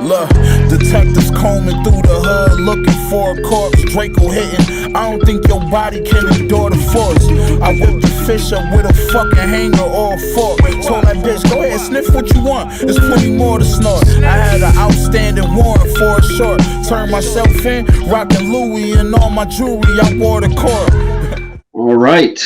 Look, detectives combing through the hood looking for a corpse. Draco hitting, I don't think your body can endure the force. I whipped the fish up with a fucking hanger or a fork. Told that bitch, go ahead, sniff what you want, there's plenty more to snort. I had an outstanding warrant for a short. Turned myself in, rocking Louis and all my jewelry, I wore the court. All right,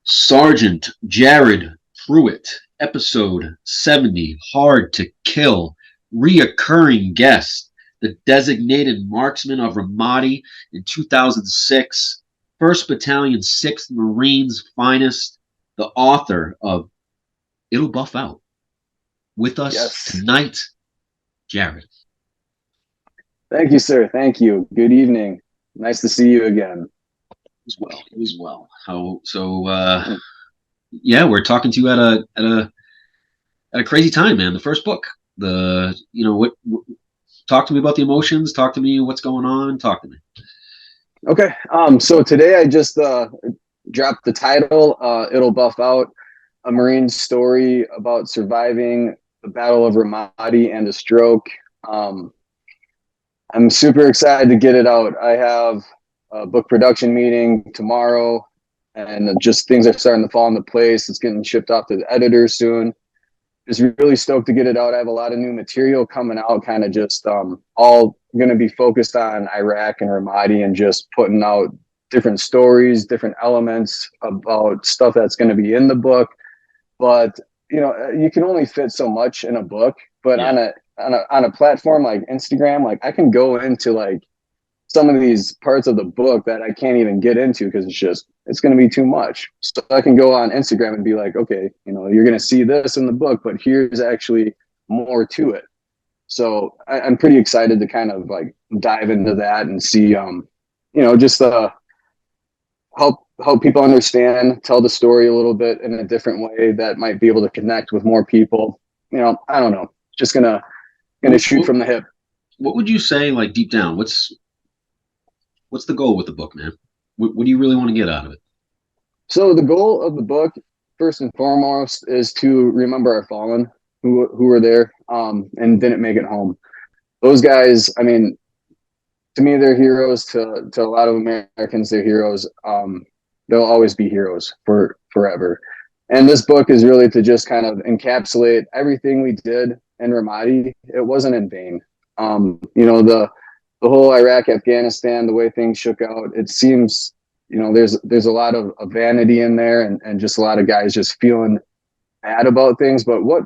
Sergeant Jared Prewitt, episode 70, Hard to Kill, reoccurring guest, the designated marksman of Ramadi in 2006, 1st Battalion 6th Marines finest, the author of It'll Buff Out. With us tonight, Jared. Thank you, sir. Thank you. Good evening. Nice to see you again. As well. Yeah, we're talking to you at a crazy time, man. The first book. Talk to me about the emotions. Talk to me what's going on. Talk to me. Okay. So today I just dropped the title, It'll Buff Out, a Marine story about surviving the Battle of Ramadi and a stroke. I'm super excited to get it out. I have a book production meeting tomorrow, and just things are starting to fall into place. It's getting shipped off to the editor soon. Just really stoked to get it out. I have a lot of new material coming out, kind of just all going to be focused on Iraq and Ramadi, and just putting out different stories, different elements about stuff that's going to be in the book. But you can only fit so much in a book. But on a platform like Instagram, like I can go into like some of these parts of the book that I can't even get into because it's going to be too much. So I can go on Instagram and be like, okay, you're going to see this in the book, but here's actually more to it. So I'm pretty excited to kind of like dive into that and see, just help people understand, tell the story a little bit in a different way that might be able to connect with more people. I don't know, just gonna shoot from the hip. What would you say, like deep down, what's the goal with the book, man? What do you really want to get out of it? So the goal of the book, first and foremost, is to remember our fallen who were there and didn't make it home. Those guys, I mean, to me, they're heroes. To a lot of Americans, they're heroes. They'll always be heroes for forever. And this book is really to just kind of encapsulate everything we did in Ramadi. It wasn't in vain. The whole Iraq, Afghanistan, the way things shook out, it seems, there's a lot of vanity in there and just a lot of guys just feeling bad about things. But what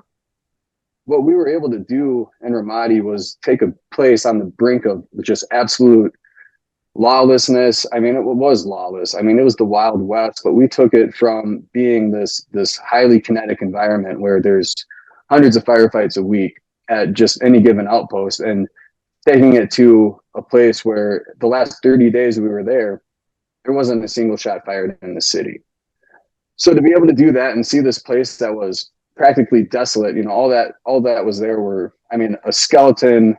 we were able to do in Ramadi was take a place on the brink of just absolute lawlessness. I mean, it was lawless. I mean, it was the Wild West, but we took it from being this highly kinetic environment where there's hundreds of firefights a week at just any given outpost, and taking it to a place where the last 30 days we were there wasn't a single shot fired in the city. So to be able to do that and see this place that was practically desolate, all that was there were, I mean, a skeleton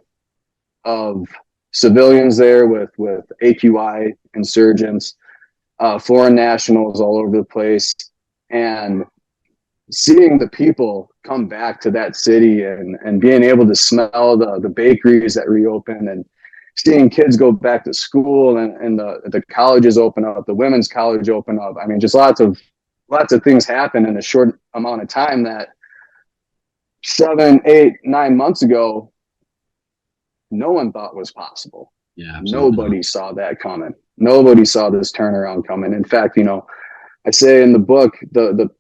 of civilians there with AQI insurgents, foreign nationals all over the place, and seeing the people come back to that city and being able to smell the bakeries that reopen, and seeing kids go back to school and the colleges open up, the women's college open up. I mean, just lots of things happen in a short amount of time that 7, 8, 9 months ago, no one thought was possible. Yeah, absolutely. Nobody saw that coming. Nobody saw this turnaround coming. In fact, I say in the book, the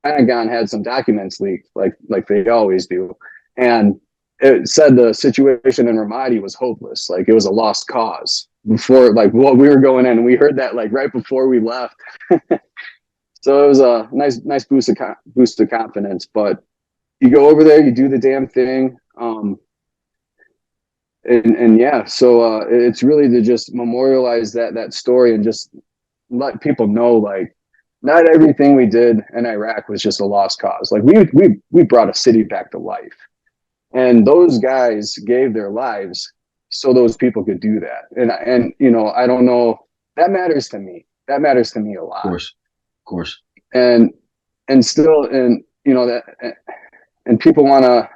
Hannigan had some documents leaked, like they always do, and it said the situation in Ramadi was hopeless, like it was a lost cause. Before, like, what we were going in, we heard that like right before we left. So it was a nice boost of confidence. But you go over there, you do the damn thing, and yeah. So it's really to just memorialize that story and just let people know, like, not everything we did in Iraq was just a lost cause. Like we brought a city back to life, and those guys gave their lives so those people could do that. And I don't know, that matters to me. That matters to me a lot. Of course. and still, and that, and people want to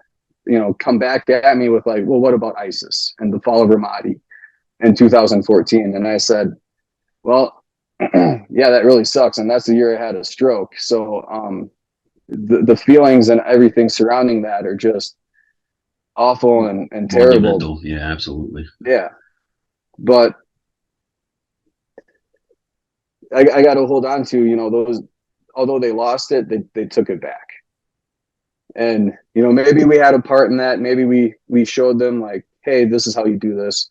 come back at me with like, well, what about ISIS and the fall of Ramadi in 2014? And I said, well, yeah, that really sucks, and that's the year I had a stroke. So the feelings and everything surrounding that are just awful and terrible. Monumental. Yeah, absolutely. Yeah, but I got to hold on to those. Although they lost it, they took it back. And maybe we had a part in that. Maybe we showed them like, hey, this is how you do this.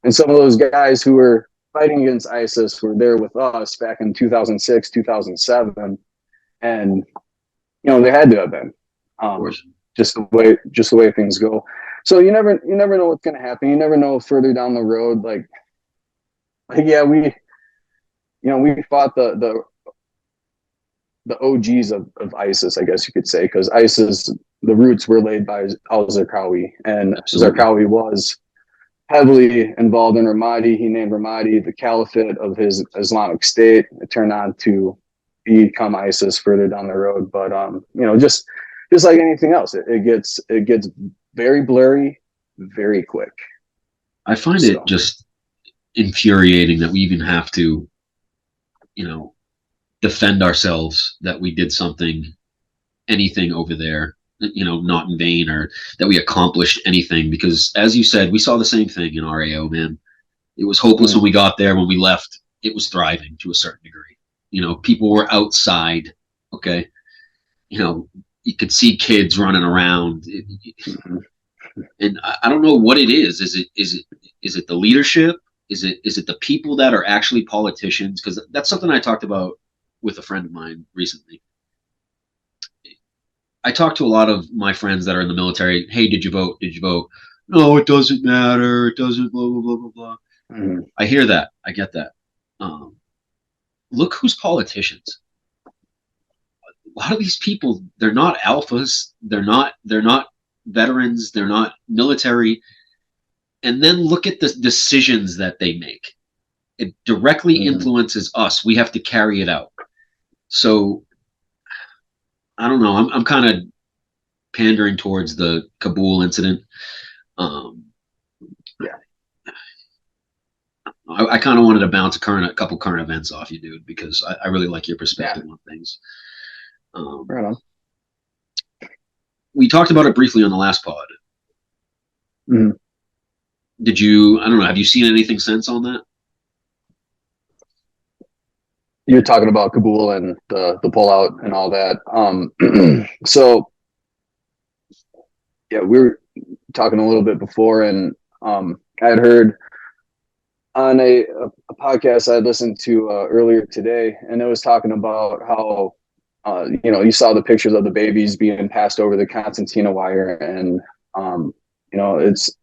And some of those guys who were fighting against ISIS were there with us back in 2006, 2007, and they had to have been. Of course. Just the way things go. So you never know what's going to happen. You never know further down the road. Like yeah, we fought the OGs of ISIS, I guess you could say, because ISIS, the roots were laid by al-Zarqawi, and Zarqawi was heavily involved in Ramadi. He named Ramadi the caliphate of his Islamic State. It turned on to become ISIS further down the road, but just like anything else, it gets very blurry very quick. I find it just infuriating that we even have to defend ourselves that we did anything over there, not in vain, or that we accomplished anything, because as you said, we saw the same thing in RAO, man. It was hopeless when we got there. When we left, it was thriving to a certain degree. People were outside. Okay. You could see kids running around, and I don't know what it is. Is it the leadership? Is it the people that are actually politicians? Because that's something I talked about with a friend of mine recently. I talked to a lot of my friends that are in the military. Hey, did you vote? Did you vote? No, it doesn't matter. It doesn't blah, blah, blah, blah, blah. Mm-hmm. I hear that. I get that. Look who's politicians. A lot of these people, they're not alphas. They're not veterans. They're not military. And then look at the decisions that they make. It directly influences us. We have to carry it out. So I don't know. I'm kind of pandering towards the Kabul incident. Yeah. I kind of wanted to bounce a couple current events off you, dude, because I really like your perspective on things. Right on. We talked about it briefly on the last pod. Mm-hmm. Did you? I don't know. Have you seen anything since on that? You're talking about Kabul and the pullout and all that. So yeah, we were talking a little bit before, and I had heard on a podcast I listened to earlier today, and it was talking about how you saw the pictures of the babies being passed over the concertina wire, and it's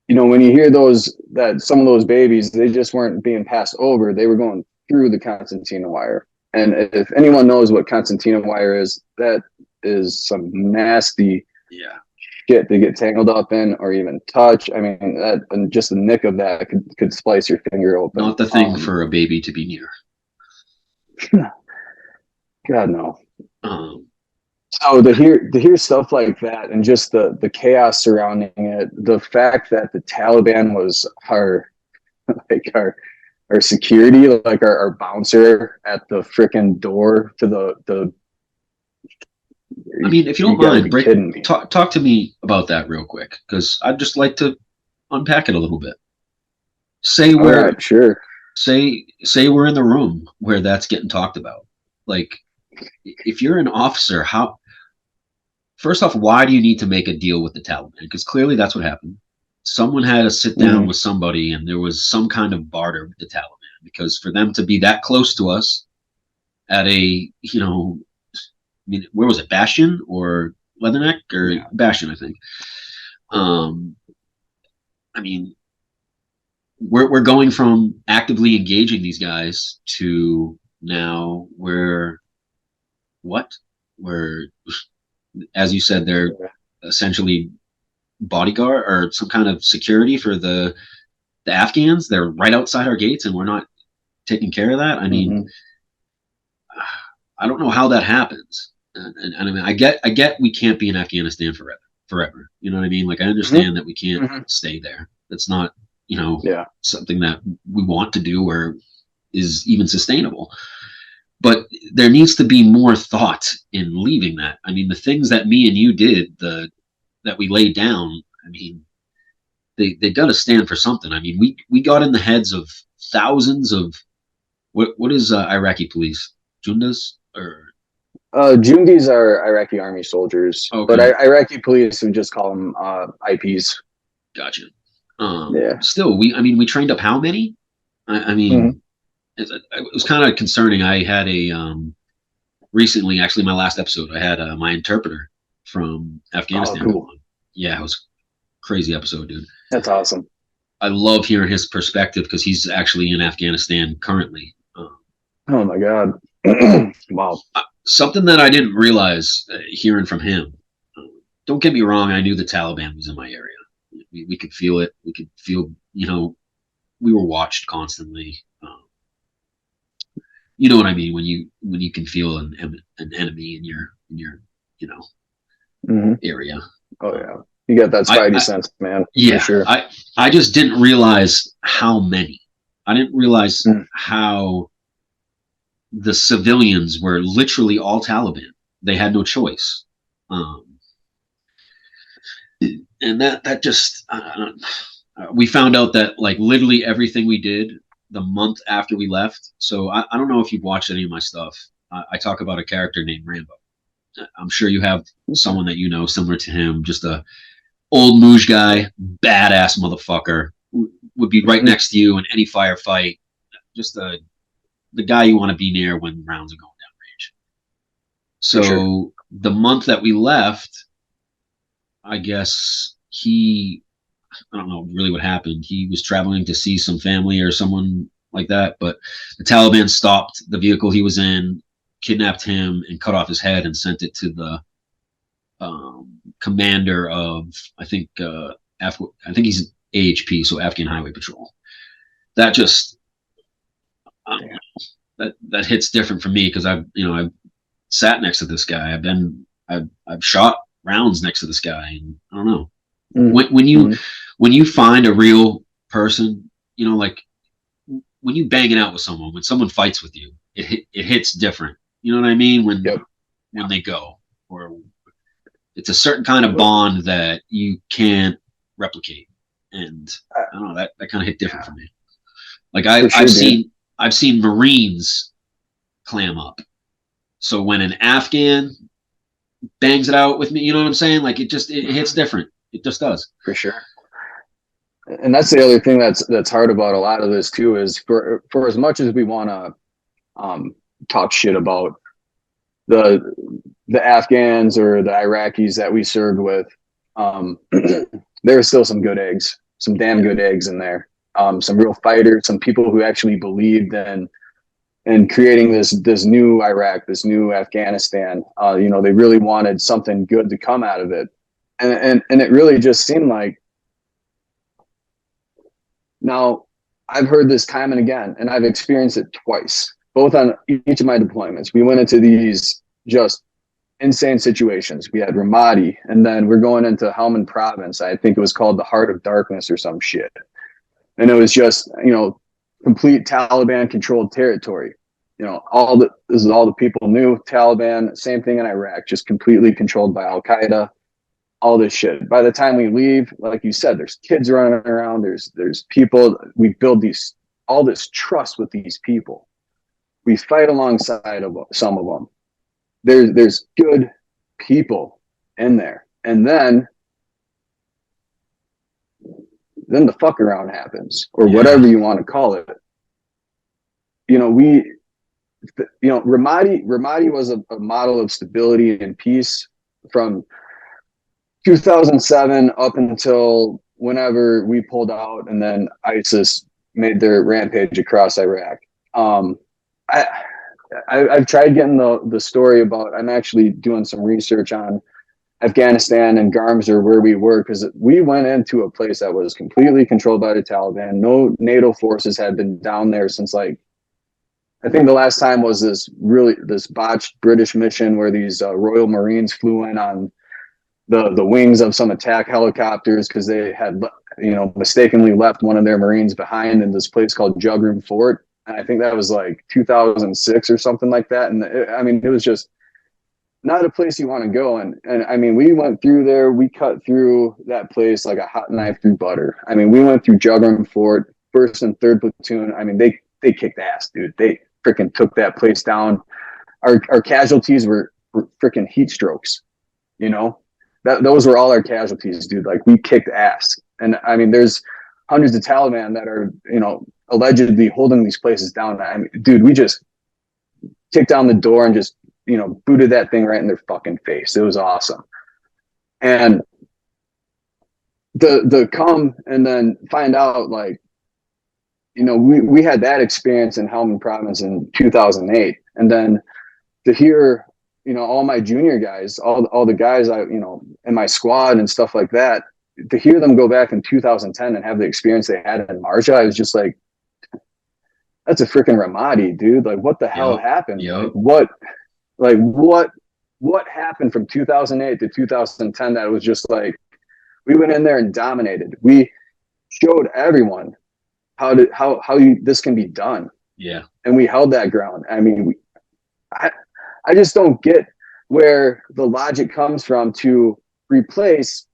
when you hear that some of those babies, they just weren't being passed over, they were going through the concertina wire. And if anyone knows what concertina wire is, that is some nasty shit to get tangled up in or even touch. I mean, that, and just the nick of that could splice your finger open. Not the thing for a baby to be near. God, no. So to hear stuff like that, and just the chaos surrounding it, the fact that the Taliban was our security, like our bouncer at the freaking door to the. I mean, if you don't mind, talk to me about that real quick, because I'd just like to unpack it a little bit. Say we're in the room where that's getting talked about. Like, if you're an officer, first off, why do you need to make a deal with the Taliban? Because clearly that's what happened. Someone had to sit down with somebody, and there was some kind of barter with the Taliban, because for them to be that close to us at a, I mean, where was it? Bastion or Leatherneck or Bastion, I think. I mean, we're going from actively engaging these guys to now we're, as you said, they're essentially bodyguard or some kind of security for the Afghans. They're right outside our gates, and we're not taking care of that. I mean, I don't know how that happens. And I mean, I get we can't be in Afghanistan forever. You know what I mean? Like, I understand that we can't stay there. That's not, something that we want to do or is even sustainable. But there needs to be more thought in leaving that. I mean, the things that me and you did, that we laid down, I mean, they got to stand for something. I mean, we got in the heads of thousands of what is Iraqi police? Jundas or Jundis are Iraqi army soldiers, okay. but Iraqi police, we just call them IPs. Gotcha. Still, we trained up how many? I mean, it was kind of concerning. I had a recently, actually, my last episode, I had my interpreter from Afghanistan. Oh, cool. Yeah, it was a crazy episode, dude. That's awesome. I love hearing his perspective because he's actually in Afghanistan currently. Oh my God. Wow. Something that I didn't realize hearing from him. Don't get me wrong. I knew the Taliban was in my area. We could feel it. We could feel, we were watched constantly. You know what I mean? When you can feel an enemy in your area. Oh yeah. You got that spidey sense, man. Yeah. For sure. I just didn't realize how many. I didn't realize how the civilians were literally all Taliban. They had no choice. And that just, we found out that like literally everything we did the month after we left. So I don't know if you've watched any of my stuff. I talk about a character named Rambo. I'm sure you have someone that you know similar to him, just a old Mooj guy, badass motherfucker, would be right next to you in any firefight. Just the guy you want to be near when rounds are going down range. So the month that we left, I guess I don't know really what happened. He was traveling to see some family or someone like that, but the Taliban stopped the vehicle he was in, kidnapped him, and cut off his head and sent it to the commander of, I think he's AHP, so Afghan Highway Patrol. That just that hits different for me because I've sat next to this guy. I've shot rounds next to this guy, and I don't know. When you find a real person, like when you bang it out with someone, when someone fights with you, it hits different. You know what I mean? When they go, or it's a certain kind of bond that you can't replicate, and I don't know, that kind of hit different for me. Like I've seen Marines clam up. So when an Afghan bangs it out with me, you know what I'm saying? Like it hits different. It just does. For sure. And that's the other thing that's hard about a lot of this too, is for as much as we want to talk shit about the Afghans or the Iraqis that we served with, there are still some good eggs, some damn good eggs in there. Some real fighters, some people who actually believed in creating this new Iraq, this new Afghanistan. They really wanted something good to come out of it. And it really just seemed like, now I've heard this time and again, and I've experienced it twice, both on each of my deployments. We went into these just insane situations. We had Ramadi, and then we're going into Helmand province. I think it was called the Heart of Darkness or some shit. And it was just, complete Taliban controlled territory. This is all the people knew. Taliban, same thing in Iraq, just completely controlled by Al Qaeda. All this shit. By the time we leave, like you said, there's kids running around. There's people. We build all this trust with these people. We fight alongside of some of them. There's good people in there, and then the fuck around happens, or whatever you want to call it. Ramadi was a model of stability and peace from 2007 up until whenever we pulled out, and then ISIS made their rampage across Iraq. I've tried getting the story about, I'm actually doing some research on Afghanistan and Garmsur, where we were, because we went into a place that was completely controlled by the Taliban. No NATO forces had been down there since like I think the last time was this botched British mission where these Royal Marines flew in on the wings of some attack helicopters because they had, mistakenly left one of their Marines behind in this place called Jugroom Fort. And I think that was like 2006 or something like that. And it was just not a place you want to go. And I mean, we went through there, we cut through that place like a hot knife through butter. I mean, we went through Jugroom Fort, 1st and 3rd platoon. I mean, they kicked ass, dude. They freaking took that place down. Our casualties were freaking heat strokes, those were all our casualties, dude. Like, we kicked ass. And I mean, there's hundreds of Taliban that are, allegedly holding these places down. I mean, dude, we just kicked down the door and just, booted that thing right in their fucking face. It was awesome. And the come and then find out, like, we had that experience in Helmand Province in 2008. And then to hear, all my junior guys, all the guys in my squad and stuff like that, to hear them go back in 2010 and have the experience they had in Marja, I was just like, that's a freaking Ramadi, dude. Like, what the hell happened? Yep. What happened from 2008 to 2010 that was just like, we went in there and dominated. We showed everyone how this can be done. Yeah. And we held that ground. I mean, I just don't get where the logic comes from to replace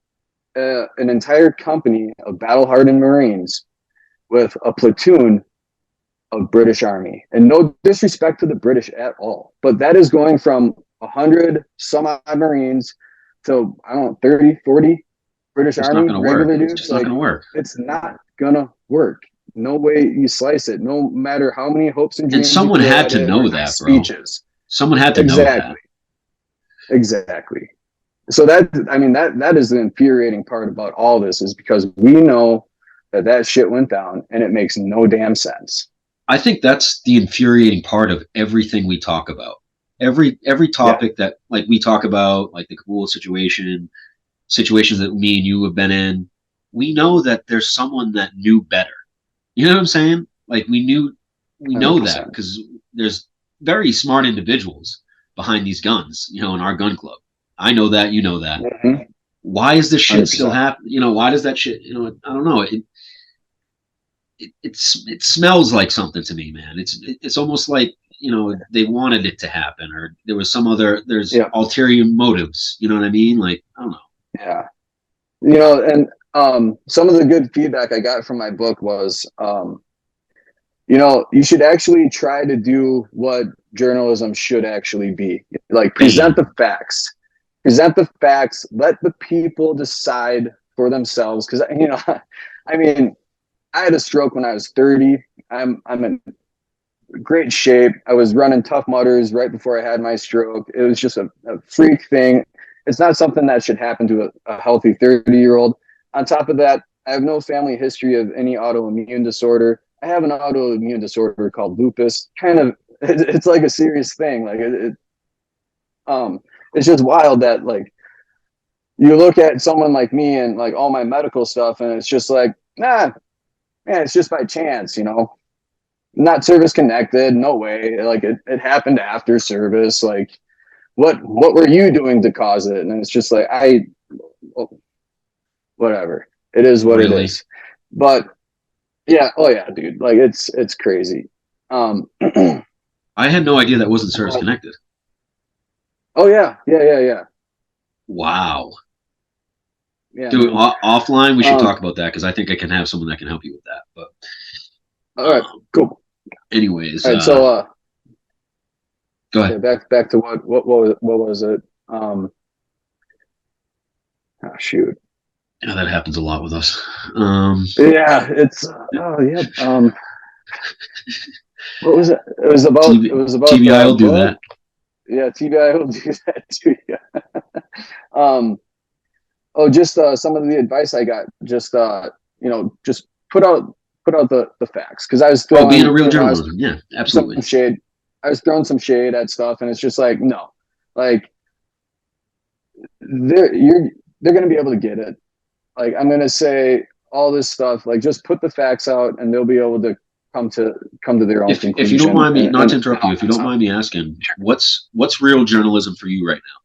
an entire company of battle-hardened Marines with a platoon of British Army. And no disrespect to the British at all, but that is going from 100 some odd Marines to, I don't know, 30, 40 British Army regular dudes. It's not going to work. It's not going to work. No way you slice it, no matter how many hopes and dreams. And someone had to know that, bro. Speeches. Someone had to know that. Exactly. So that is the infuriating part about all this, is because we know that shit went down and it makes no damn sense. I think that's the infuriating part of everything we talk about. Every topic that, like, we talk about, like the Kabul situations that me and you have been in, we know that there's someone that knew better. You know what I'm saying? Like, we know 100%. That because there's very smart individuals behind these guns, in our gun club. I know that, you know that. Mm-hmm. Why is this shit 100%. Still happening? Why does that shit, I don't know. It smells like something to me, man. It's almost like, they wanted it to happen, or there was there's ulterior motives. You know what I mean? Like, I don't know. Yeah. And some of the good feedback I got from my book was, you should actually try to do what journalism should actually be. Like, present the facts. Let the people decide for themselves. Because, I mean, I had a stroke when I was 30. I'm in great shape. I was running Tough Mudders right before I had my stroke. It was just a freak thing. It's not something that should happen to a healthy 30-year-old. On top of that, I have no family history of any autoimmune disorder. I have an autoimmune disorder called lupus. It's like a serious thing. Like, it's just wild that, like, you look at someone like me and like all my medical stuff, and it's just like, it's just by chance, not service connected. No way. Like, it happened after service. Like, what were you doing to cause it? And it's just like, whatever. It is what it is. But yeah. Oh yeah, dude. Like, it's crazy. I had no idea that wasn't service connected. Oh yeah. Wow. Yeah. Dude, offline, we should talk about that, because I think I can have someone that can help you with that. But all right, cool. Anyways, all right, so go ahead. Back to what was it? Shoot. Yeah, that happens a lot with us. Yeah, it's what was it? It was about TBI will do that. Yeah, TBI will do that too. Yeah. Just some of the advice I got. Just just put out the facts, because I was throwing, being a real journalist. Yeah, absolutely. Some shade. I was throwing some shade at stuff, and it's just like, no, like, they're gonna be able to get it. Like, I'm gonna say all this stuff, like, just put the facts out, and they'll be able to come to their own conclusion. If you don't mind me, not to interrupt you, if you don't mind me asking, what's real journalism for you right now?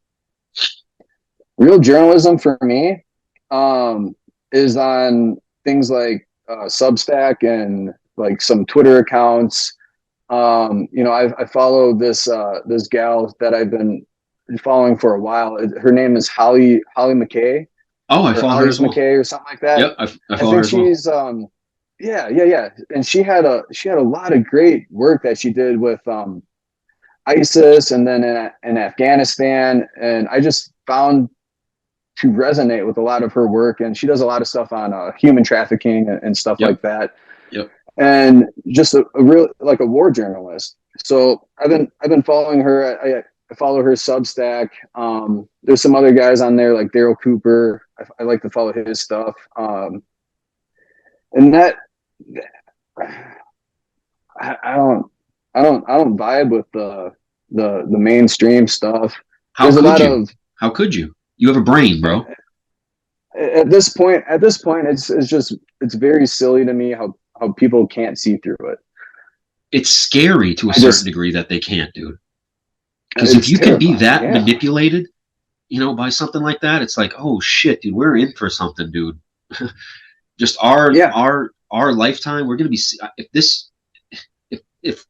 Real journalism for me is on things like Substack and like some Twitter accounts. I follow this gal that I've been following for a while. Her name is Holly McKay. Oh, I follow her as well. McKay or something like that. Yep, I follow her as well. She's yeah. And she had a lot of great work that she did with ISIS and then in Afghanistan, and I just found to resonate with a lot of her work. And she does a lot of stuff on human trafficking and stuff like that. Yep. And just a real like a war journalist. So I've been following her. I follow her Substack. There's some other guys on there like Daryl Cooper. I like to follow his stuff. And that I don't vibe with the mainstream stuff. How could you? You have a brain, bro. At this point, it's very silly to me how people can't see through it. It's scary to a certain degree that they can't, dude. Because if you can be that manipulated, by something like that, it's like, oh shit, dude, we're in for something, dude. Just our lifetime, we're gonna be if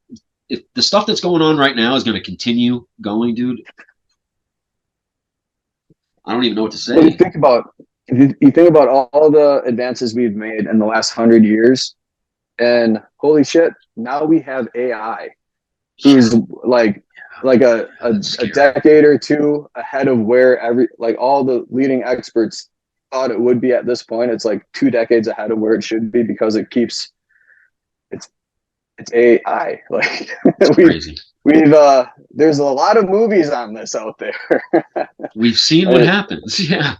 the stuff that's going on right now is gonna continue going, dude. I don't even know what to say. When you think about all the advances we've made in the last 100 years, and holy shit, now we have AI, who's like a decade or two ahead of where all the leading experts thought it would be at this point. It's like 2 decades ahead of where it should be because it's AI. Like crazy. There's a lot of movies on this out there. We've seen what happens. Yeah.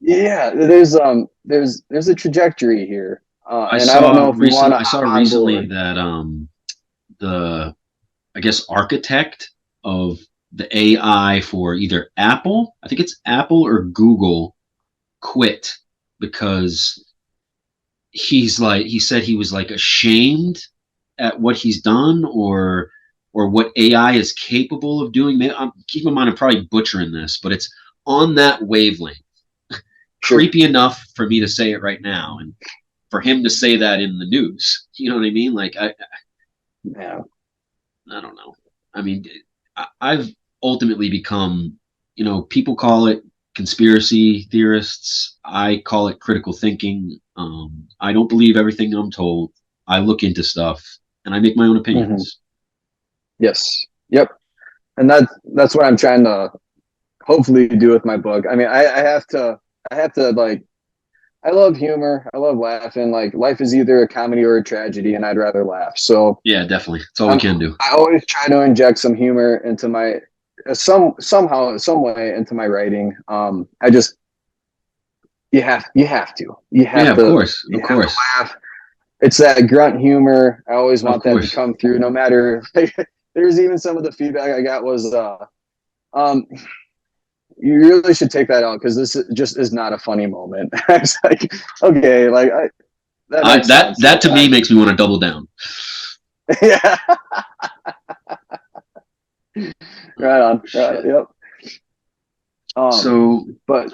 Yeah. There's a trajectory here. I don't know if we want to. I saw recently that the architect of the AI for either Apple, I think it's Apple or Google, quit because he said he was like ashamed at what he's done or what AI is capable of doing. Keep in mind, I'm probably butchering this, but it's on that wavelength. Creepy enough for me to say it right now, and for him to say that in the news. You know what I mean? Like, I don't know. I mean, I've ultimately become, people call it conspiracy theorists. I call it critical thinking. I don't believe everything I'm told. I look into stuff and I make my own opinions. Mm-hmm. Yes. Yep. And that's what I'm trying to hopefully do with my book. I mean, I have to like, I love humor. I love laughing. Like, life is either a comedy or a tragedy, and I'd rather laugh. So yeah, definitely, that's all we can do. I always try to inject some humor into my some way into my writing. You have to. Of course. Laugh. It's that grunt humor. I always want that to come through, no matter. There's even some of the feedback I got was, you really should take that out because this just is not a funny moment. It's like, okay, like that to me makes me want to double down. Yeah. Right on. Yep.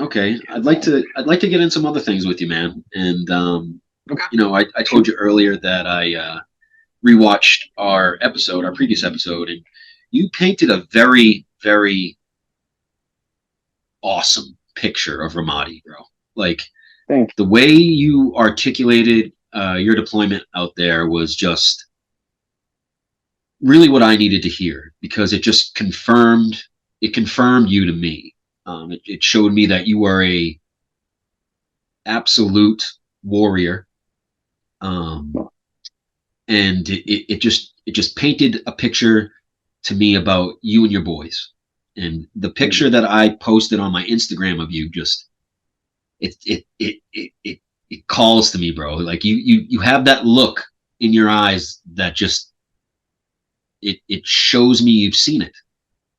Okay, I'd like to get in some other things with you, man. And I told you earlier that I rewatched our previous episode, and you painted a very, very awesome picture of Ramadi, bro. Like, the way you articulated your deployment out there was just really what I needed to hear, because it just confirmed you to me. It showed me that you are a absolute warrior, and it just painted a picture to me about you and your boys. And the picture that I posted on my Instagram of you, just it calls to me, bro. Like, you have that look in your eyes that just it shows me you've seen it.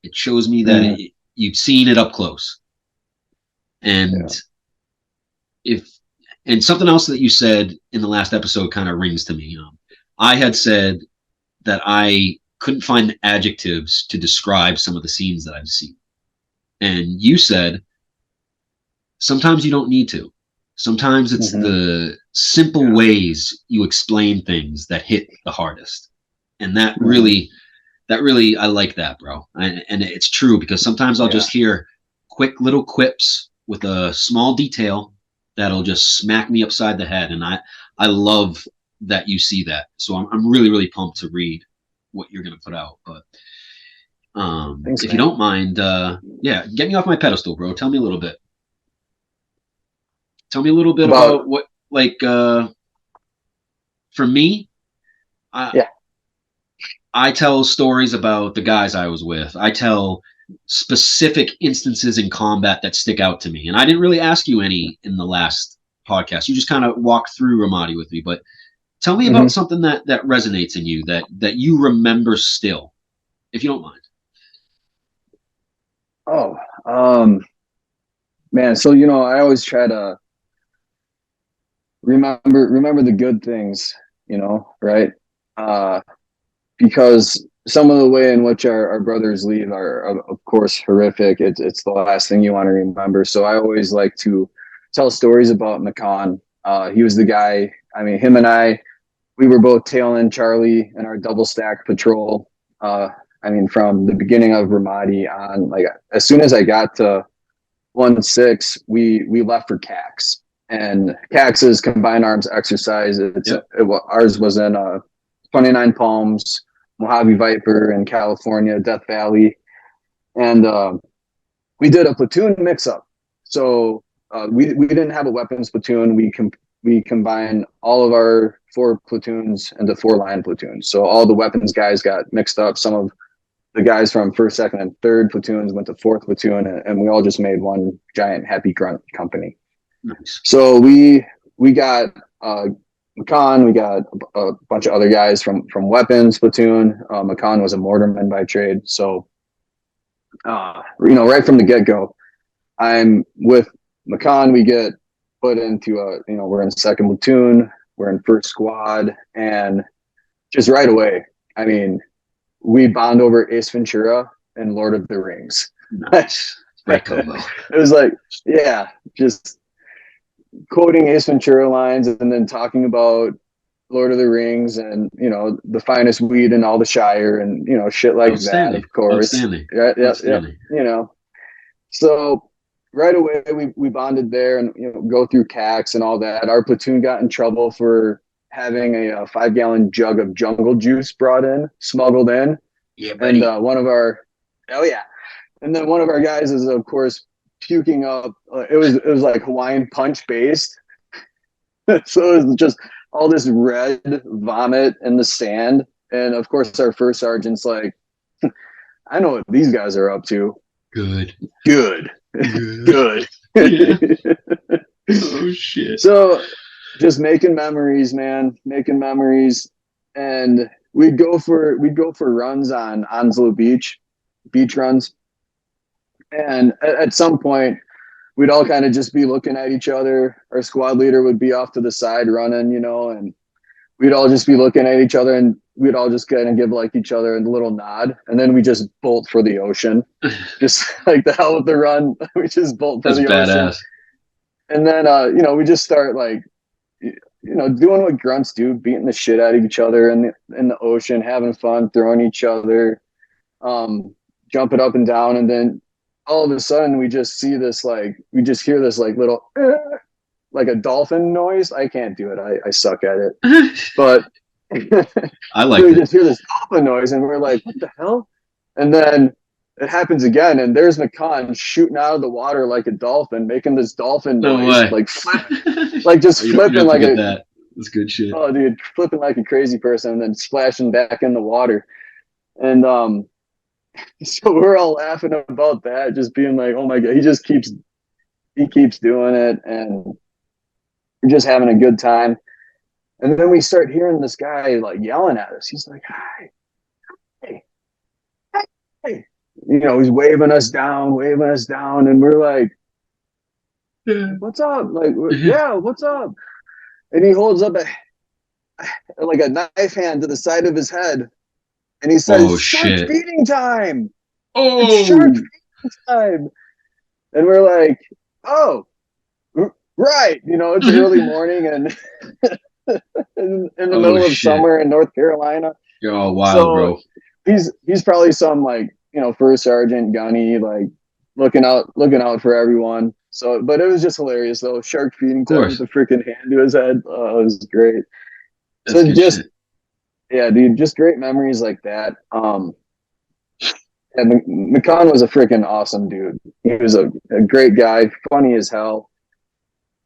It shows me that you've seen it up close. And something else that you said in the last episode kind of rings to me. I had said that I couldn't find adjectives to describe some of the scenes that I've seen. And you said, sometimes you don't need to. Sometimes it's the simple ways you explain things that hit the hardest. And that really, I like that, bro. And it's true, because sometimes I'll just hear quick little quips with a small detail that'll just smack me upside the head. And I love that you see that. So I'm really, really pumped to read what you're going to put out. But Thanks, if man. you don't mind, get me off my pedestal, bro. Tell me a little bit. Tell me a little bit about what, like, for me, I tell stories about the guys I was with. I tell specific instances in combat that stick out to me. And I didn't really ask you any in the last podcast. You just kind of walked through Ramadi with me. But tell me about something that resonates in you, that you remember still, if you don't mind. Man, so I always try to remember the good things, right? Because some of the way in which our brothers leave are, of course, horrific. It's the last thing you want to remember. So I always like to tell stories about McCon. He was the guy. I mean, him and I, we were both tailing Charlie in our double stack patrol. From the beginning of Ramadi on, like, as soon as I got to 1-6, we left for CAX. And CAX is Combined Arms Exercise. Ours was in 29 Palms, Mojave Viper in California, Death Valley. And we did a platoon mix-up. So we didn't have a weapons platoon. We combined all of our 4 platoons into 4 line platoons. So all the weapons guys got mixed up. Some of the guys from 1st, 2nd, and 3rd platoons went to 4th platoon, and we all just made one giant happy grunt company. Nice. So we got McCon, we got a bunch of other guys from weapons platoon. McCon was a mortarman by trade. So, right from the get-go, I'm with McCon. We get put into we're in 2nd platoon, we're in 1st squad, and just right away, I mean, we bond over Ace Ventura and Lord of the Rings. Nice. Great combo. It was like, just quoting Ace Ventura lines and then talking about Lord of the Rings and, the finest weed in all the Shire and, shit like that, of course. Outstanding. Yeah. So right away we bonded there and, go through CAX and all that. Our platoon got in trouble for having a 5-gallon jug of jungle juice smuggled in. Yeah, buddy. And one of our guys is, of course, puking up. It was like Hawaiian punch based. So it was just all this red vomit in the sand. And of course, our first sergeant's like, I know what these guys are up to. Good. Yeah. Oh shit. So just making memories, man, and we'd go for runs on Onslow beach runs, and at some point we'd all kind of just be looking at each other. Our squad leader would be off to the side running, and we'd all just be looking at each other, and we'd all just kind of give like each other a little nod, and then we just bolt for the ocean, just like the hell with the run. We just bolt for the ocean. Badass. And then we just start like, doing what grunts do, beating the shit out of each other in the ocean, having fun, throwing each other, jumping up and down, and then all of a sudden we just hear this like little like a dolphin noise. I can't do it. I suck at it. But I like we just hear this dolphin noise and we're like, what the hell? And then it happens again, and there's McCon shooting out of the water like a dolphin, making this dolphin noise, like just flipping like that. That's good shit. Oh, dude, flipping like a crazy person and then splashing back in the water. And so we're all laughing about that, just being like, oh my God, he keeps doing it, and we're just having a good time. And then we start hearing this guy like yelling at us. He's like, hey. He's waving us down, and we're like, what's up? Like, yeah, what's up? And he holds up like a knife hand to the side of his head, and he says, Oh, "Shark shit. feeding time! Oh, It's shark feeding time!" And we're like, "Oh, right, you know, it's early morning and in the middle of summer in North Carolina." You're all wild, bro. He's probably some like, you know, first sergeant gunny, like looking out for everyone. So, but it was just hilarious though. Shark feeding time with the freaking hand to his head. Oh, it was great. That's so just shit. Yeah, dude, just great memories like that. And McCon was a freaking awesome dude. He was a great guy, funny as hell.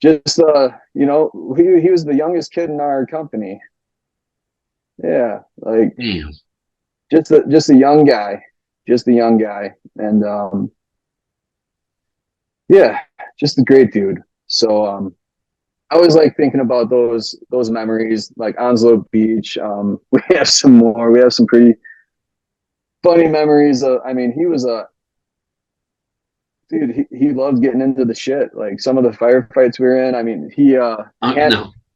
Just you know, he was the youngest kid in our company. Yeah, like damn. Just a young guy, and yeah, just a great dude. So I always like thinking about those memories, like Onslow Beach. We have some more. We have some pretty funny memories. I mean, he was a dude. He loved getting into the shit. Like some of the firefights we were in. I mean,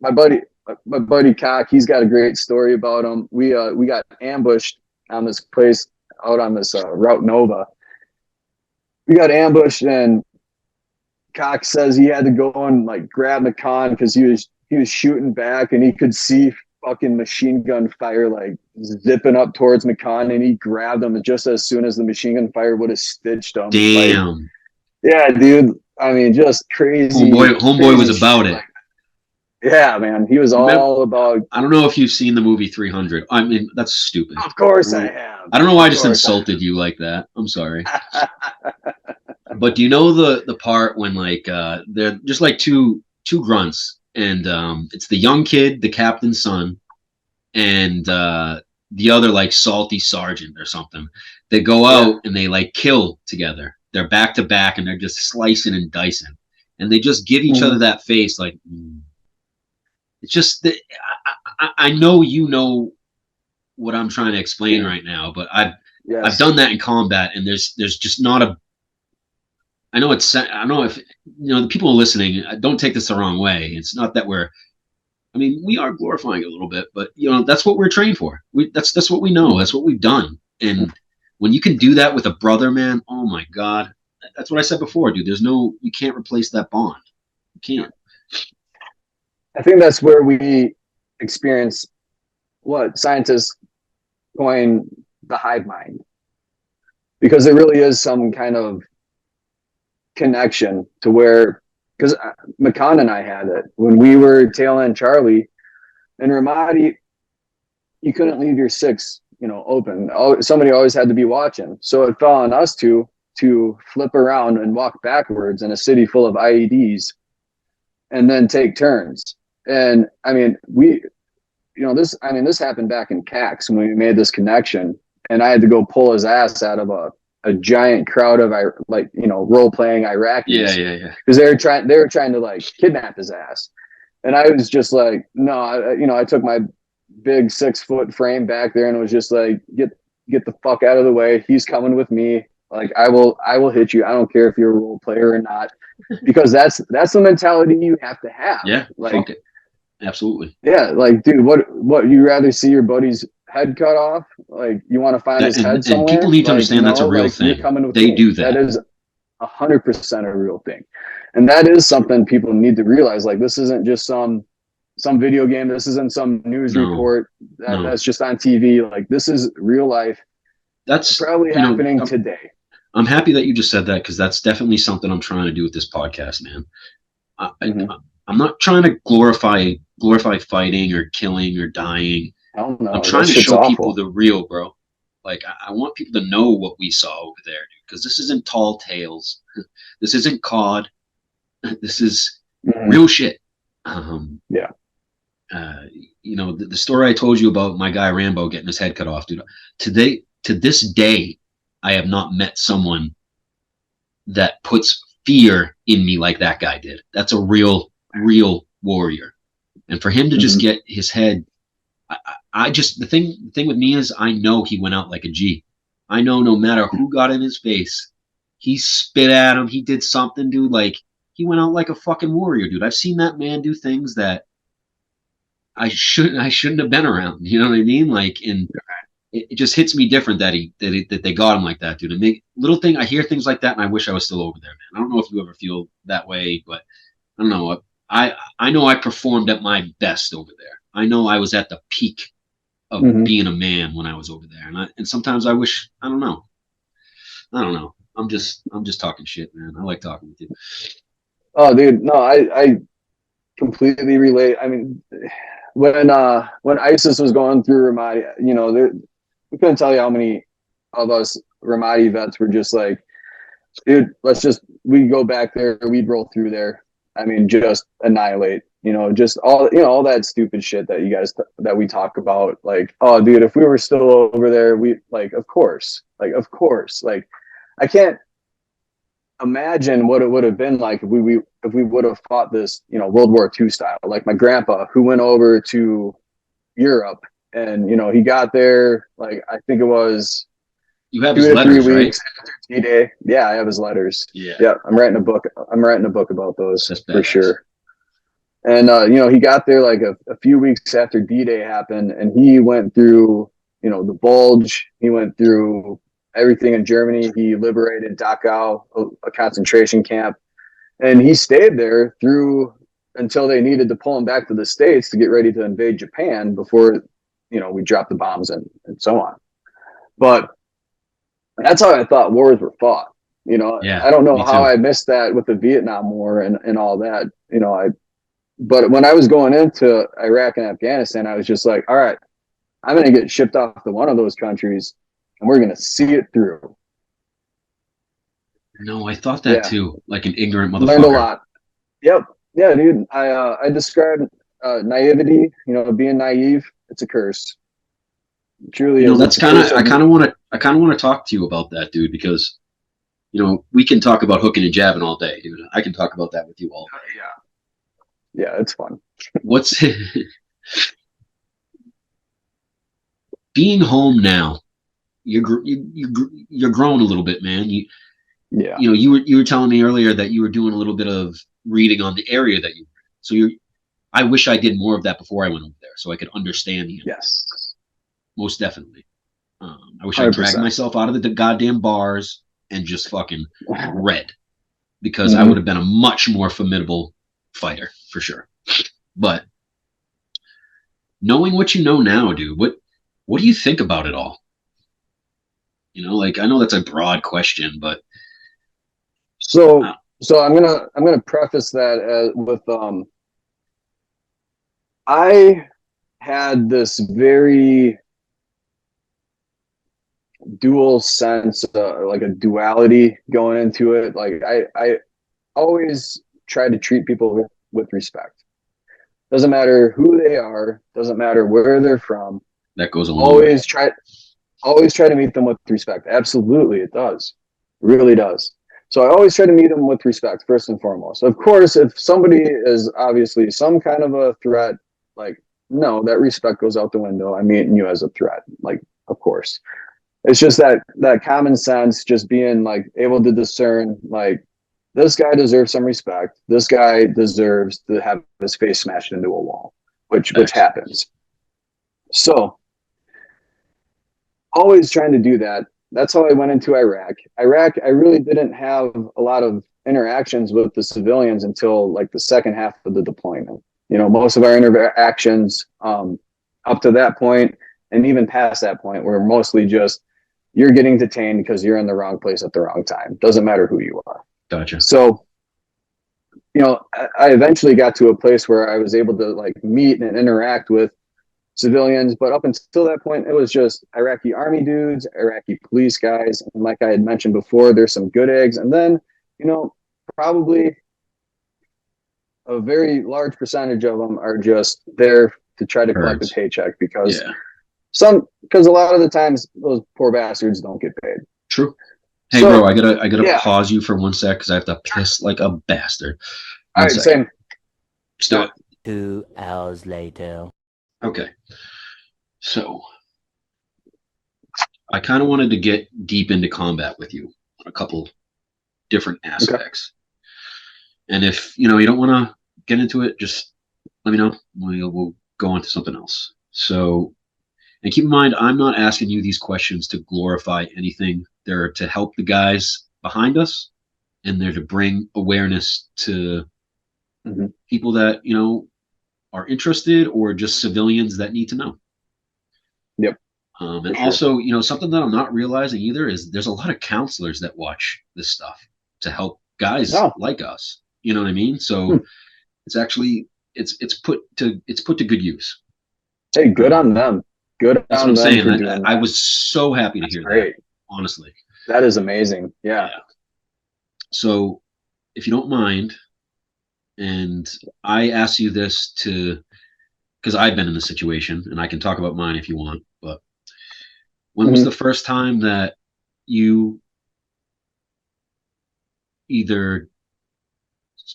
my buddy Cock. He's got a great story about him. We got ambushed on this place out on this Route Nova. We got ambushed, and Cox says he had to go and like grab McCon because he was shooting back, and he could see fucking machine gun fire like zipping up towards McCon, and he grabbed him just as soon as the machine gun fire would have stitched him. Damn. Like, yeah, dude. I mean, just crazy. Homeboy was about it. Like, yeah, man. He was all about. I don't know if you've seen the movie 300. I mean, that's stupid. Of course I have. I don't know why I just insulted you like that. I'm sorry. But do you know the part when like they're just like two grunts, and it's the young kid, the captain's son, and the other like salty sergeant or something. They go out and they like kill together. They're back to back and they're just slicing and dicing, and they just give each other that face like. It's just that I know you know what I'm trying to explain right now, but I've done that in combat, and there's just not a. I know if you know the people listening. Don't take this the wrong way. It's not that we're. I mean, we are glorifying it a little bit, but you know that's what we're trained for. That's what we know. That's what we've done. And when you can do that with a brother, man, oh my God, that's what I said before, dude. You can't replace that bond. You can't. I think that's where we experience what scientists coin the hive mind, because there really is some kind of connection to where, because McCon and I had it when we were tailing Charlie and Ramadi. You couldn't leave your six, you know, open. Somebody always had to be watching. So it fell on us to flip around and walk backwards in a city full of IEDs, and then take turns. And I mean, this happened back in CAX when we made this connection, and I had to go pull his ass out of a giant crowd of role playing Iraqis. Yeah. Because they were trying to like kidnap his ass, and I was just like, no, I took my big 6-foot frame back there and was just like, get the fuck out of the way. He's coming with me. Like I will hit you. I don't care if you're a role player or not, because that's the mentality you have to have. Yeah, like fuck it. Absolutely. Yeah, like, dude, what you rather see your buddy's head cut off? Like, you want to find his head somewhere? And people need to understand that's a real thing. They do that. That is 100% a real thing, and that is something people need to realize. Like, this isn't just some video game. This isn't some news report that's just on TV. Like, this is real life. That's probably happening today. I'm happy that you just said that, because that's definitely something I'm trying to do with this podcast, man. I'm not trying to glorify fighting or killing or dying. Hell no, I'm trying to show people the real, bro. Like, I want people to know what we saw over there, dude, because this isn't tall tales. This isn't COD. This is real shit. Yeah. You know, the story I told you about my guy Rambo getting his head cut off, dude. To this day, I have not met someone that puts fear in me like that guy did. That's a real warrior. And for him to just get his head, I just, the thing with me is, I know he went out like a G. I know no matter who got in his face, he spit at him, he did something, dude. Like, he went out like a fucking warrior, dude. I've seen that man do things that I shouldn't have been around. You know what I mean? Like, and it just hits me different that they got him like that, dude. And I hear things like that, and I wish I was still over there, man. I don't know if you ever feel that way, but I don't know. I know I performed at my best over there. I know I was at the peak of being a man when I was over there, and sometimes I wish. I don't know. I'm just talking shit, man. I like talking with you. Oh, dude, no, I completely relate. I mean, when ISIS was going through Ramadi, you know, we couldn't tell you how many of us Ramadi vets were just like, dude, we go back there, we'd roll through there. I mean, just annihilate, you know, just all that stupid shit that you guys, that we talk about. Like, oh, dude, if we were still over there, of course, like, I can't imagine what it would have been like if we would have fought this, you know, World War II style. Like my grandpa, who went over to Europe, and, you know, he got there, like, I think it was you have 2 to 3 weeks after D-Day. Yeah, I have his letters. Yeah, I'm writing a book about those for sure. And you know, he got there like a few weeks after D-Day happened, and he went through, you know, the Bulge. He went through everything in Germany. He liberated Dachau, a concentration camp, and he stayed there until they needed to pull him back to the States to get ready to invade Japan before, you know, we dropped the bombs and so on. But that's how I thought wars were fought. You know, yeah, I don't know how I missed that with the Vietnam War and all that. You know, but when I was going into Iraq and Afghanistan, I was just like, all right, I'm going to get shipped off to one of those countries, and we're going to see it through. No, I thought that too, like an ignorant motherfucker. Learned a lot. Yep. Yeah, dude. I described naivety. You know, being naive, it's a curse. Truly, you know, that's kind of. I kind of want to talk to you about that, dude, because, you know, we can talk about hooking and jabbing all day. Dude. I can talk about that with you all day. Yeah, it's fun. What's being home now? You're growing a little bit, man. You know, you were telling me earlier that you were doing a little bit of reading on the area that you were in. So I wish I did more of that before I went over there, so I could understand you. Yes, most definitely. I wish I dragged myself out of the goddamn bars and just fucking read, because I would have been a much more formidable fighter for sure. But knowing what you know now, dude, what do you think about it all? You know, like, I know that's a broad question, but so I'm gonna preface that with I had this very dual sense, like a duality going into it. Like I always try to treat people with respect. Doesn't matter who they are, doesn't matter where they're from. That goes along. Always try to meet them with respect. Absolutely, it does. It really does. So I always try to meet them with respect, first and foremost. Of course, if somebody is obviously some kind of a threat, like, no, that respect goes out the window. I'm meeting you as a threat. Like, of course. It's just that common sense, just being like able to discern, like, this guy deserves some respect. This guy deserves to have his face smashed into a wall, which happens. So always trying to do that. That's how I went into Iraq. I really didn't have a lot of interactions with the civilians until like the second half of the deployment. You know, most of our interactions up to that point and even past that point were mostly just, you're getting detained because you're in the wrong place at the wrong time. Doesn't matter who you are. Gotcha. So, you know, I eventually got to a place where I was able to like meet and interact with civilians, but up until that point, it was just Iraqi army dudes, Iraqi police guys. And like I had mentioned before, there's some good eggs. And then, you know, probably a very large percentage of them are just there to try to collect a paycheck because a lot of the times those poor bastards don't get paid. True. Hey, bro, I gotta pause you for 1 sec because I have to piss like a bastard. All right, same. Just do it. 2 hours later. Okay. So I kind of wanted to get deep into combat with you on a couple different aspects. Okay. And if, you know, you don't want to get into it, just let me know. go on to something else. So, and keep in mind, I'm not asking you these questions to glorify anything. They're to help the guys behind us, and they're to bring awareness to people that, you know, are interested, or just civilians that need to know. Yep. And also, you know, something that I'm not realizing either is there's a lot of counselors that watch this stuff to help guys like us. You know what I mean? So it's actually it's put to good use. Hey, good on them. Good That's on what I'm them saying. for doing I that. was so happy to hear that. Honestly, that is amazing. Yeah. So, if you don't mind, and I ask you this because I've been in the situation, and I can talk about mine if you want. But when was the first time that you either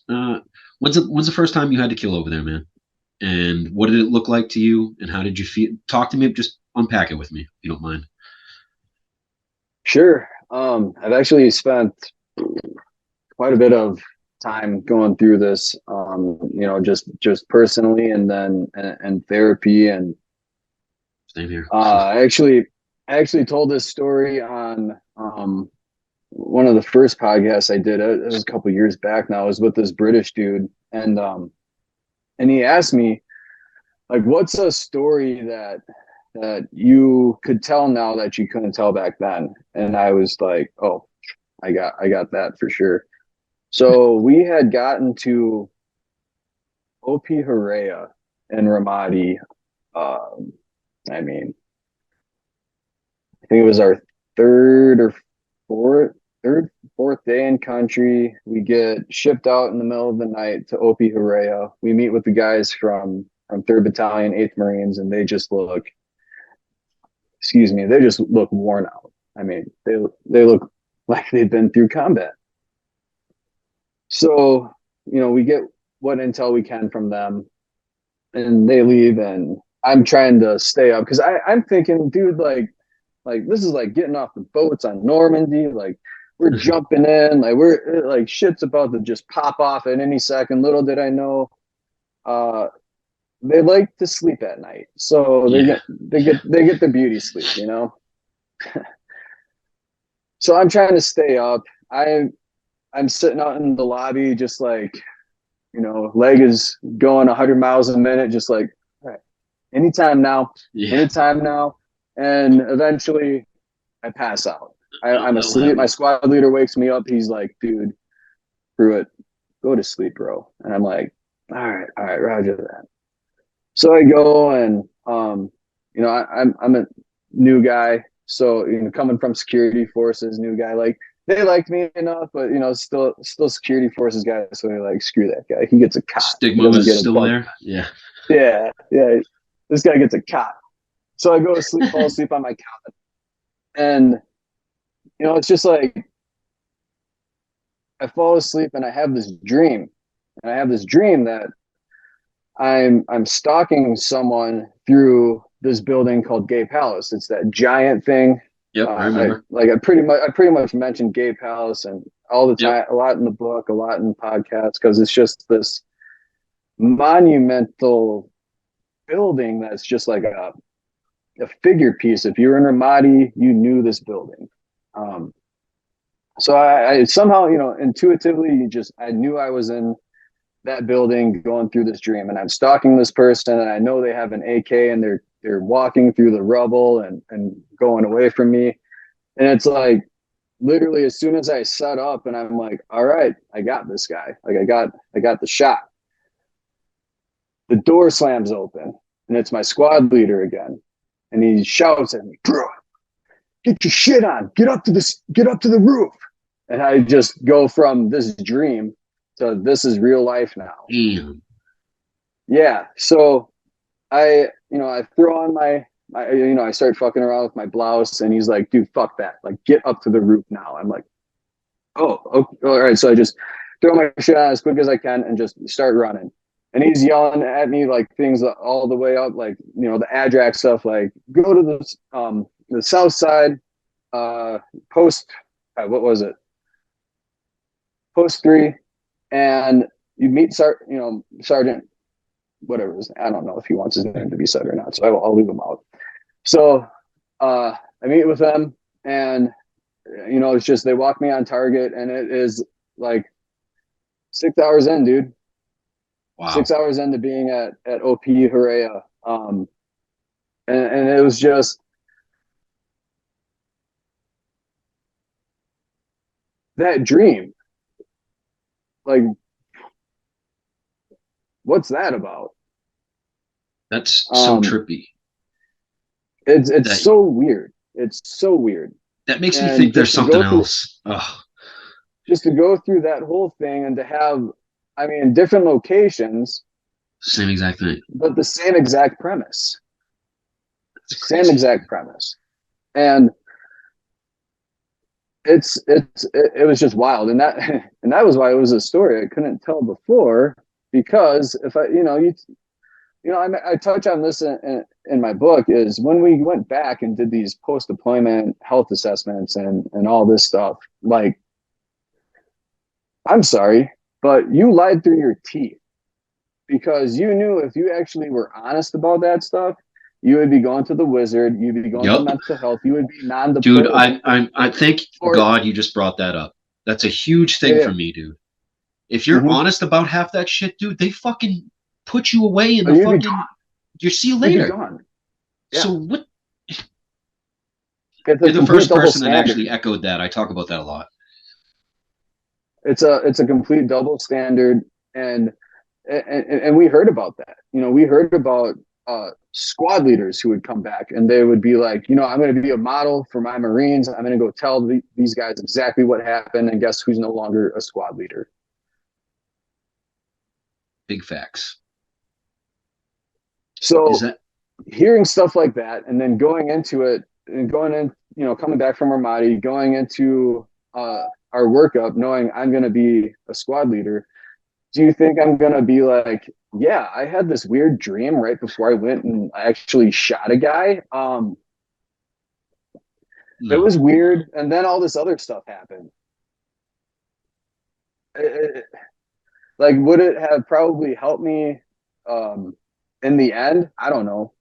when's the first time you had to kill over there, man? And what did it look like to you? And how did you feel? Talk to me. Just unpack it with me, if you don't mind. Sure. I've actually spent quite a bit of time going through this, you know, just personally, and then and therapy. And same here. I actually told this story on one of the first podcasts I did. It was a couple of years back now. I was with this British dude, and he asked me, like, what's a story that you could tell now that you couldn't tell back then? And I was like, oh, I got that for sure. So we had gotten to OP Harea in Ramadi. I mean, I think it was our fourth day in country. We get shipped out in the middle of the night to OP Harea. We meet with the guys from 3rd Battalion, 8th Marines, and they just look, they just look worn out. I mean, they look like they've been through combat. So, you know, we get what intel we can from them, and they leave, and I'm trying to stay up because I'm thinking, dude, like this is like getting off the boats on Normandy. Like, we're jumping in, like we're like shit's about to just pop off at any second. Little did I know, they like to sleep at night, so they get the beauty sleep, you know. So I'm trying to stay up. I'm sitting out in the lobby, just like, you know, leg is going 100 miles a minute, just like, all right, anytime now. And eventually I pass out. I'm asleep. My squad leader wakes me up. He's like, dude, Prewitt, go to sleep, bro. And I'm like, all right, roger that. So I go, and, you know, I'm a new guy. So, you know, coming from security forces, new guy, like, they liked me enough, but, you know, still security forces guys. So they're like, screw that guy. He gets a cot. Stigma was still there. Yeah. This guy gets a cot. So I go to sleep, fall asleep on my cot. And, you know, it's just like, I fall asleep and I have this dream. And I have this dream that I'm stalking someone through this building called Gay Palace. It's that giant thing. Yep, I remember. I pretty much mentioned Gay Palace and all the time, a lot in the book, a lot in podcasts, because it's just this monumental building that's just like a figure piece. If you were in Ramadi, you knew this building. So I somehow, you know, intuitively, I knew I was in that building going through this dream, and I'm stalking this person, and I know they have an AK, and they're walking through the rubble and going away from me. And it's like, literally, as soon as I set up and I'm like, all right, I got this guy. Like, I got the shot. The door slams open, and it's my squad leader again. And he shouts at me, bro, get your shit on, get up to the roof. And I just go from this dream to this is real life now. Yeah. So I throw on my, I start fucking around with my blouse, and he's like, dude, fuck that. Like, get up to the roof now. I'm like, oh, okay, all right. So I just throw my shit on as quick as I can and just start running. And he's yelling at me like things all the way up, like, you know, the ADRAC stuff, like, go to the south side, post, what was it? Post 3, and you meet Sergeant whatever. I don't know if he wants his name to be said or not, so I'll leave him out. So I meet with them, and it's just they walk me on target, and it is like 6 hours in, dude. Wow. 6 hours into being at OP Hoorea. And it was just that dream. Like, what's that about? That's so trippy. It's so weird. It's so weird. That makes me think there's something else. Just to go through that whole thing and to have, different locations. Same exact thing. But the same exact premise. Same exact premise. And it was just wild. And that was why it was a story I couldn't tell before, because if I touch on this in my book, is when we went back and did these post-deployment health assessments and all this stuff, like, I'm sorry, but you lied through your teeth, because you knew if you actually were honest about that stuff, you would be going to the wizard, you'd be going to mental health, you would be non-deployable. Dude, I thank God you just brought that up. That's a huge thing for me, dude. If you're honest about half that shit, dude, they fucking put you away in the fucking. You see you later. Yeah. So what? You're the first person that actually echoed that. I talk about that a lot. It's a complete double standard, and we heard about that. We heard about squad leaders who would come back and they would be like, I'm going to be a model for my Marines. I'm going to go tell these guys exactly what happened, and guess who's no longer a squad leader? Big facts. So hearing stuff like that, and then going into it, and coming back from Ramadi, going into our workup, knowing I'm going to be a squad leader, do you think I'm going to be like, yeah, I had this weird dream right before I went and I actually shot a guy? No. It was weird. And then all this other stuff happened. Like, would it have probably helped me in the end? I don't know.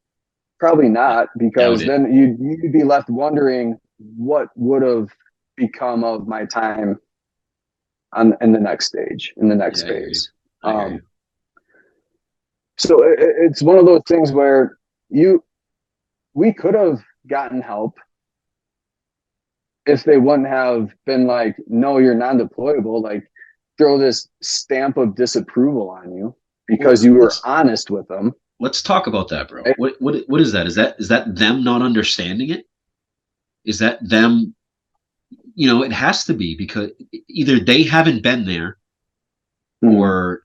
Probably not, because then you'd be left wondering what would have become of my time in the next stage, in the next phase. So it's one of those things where we could have gotten help if they wouldn't have been like, no, you're non-deployable, like throw this stamp of disapproval on you because you were honest with them. Let's talk about that, bro. What is that? Is that them not understanding it? Is that them? It has to be, because either they haven't been there, or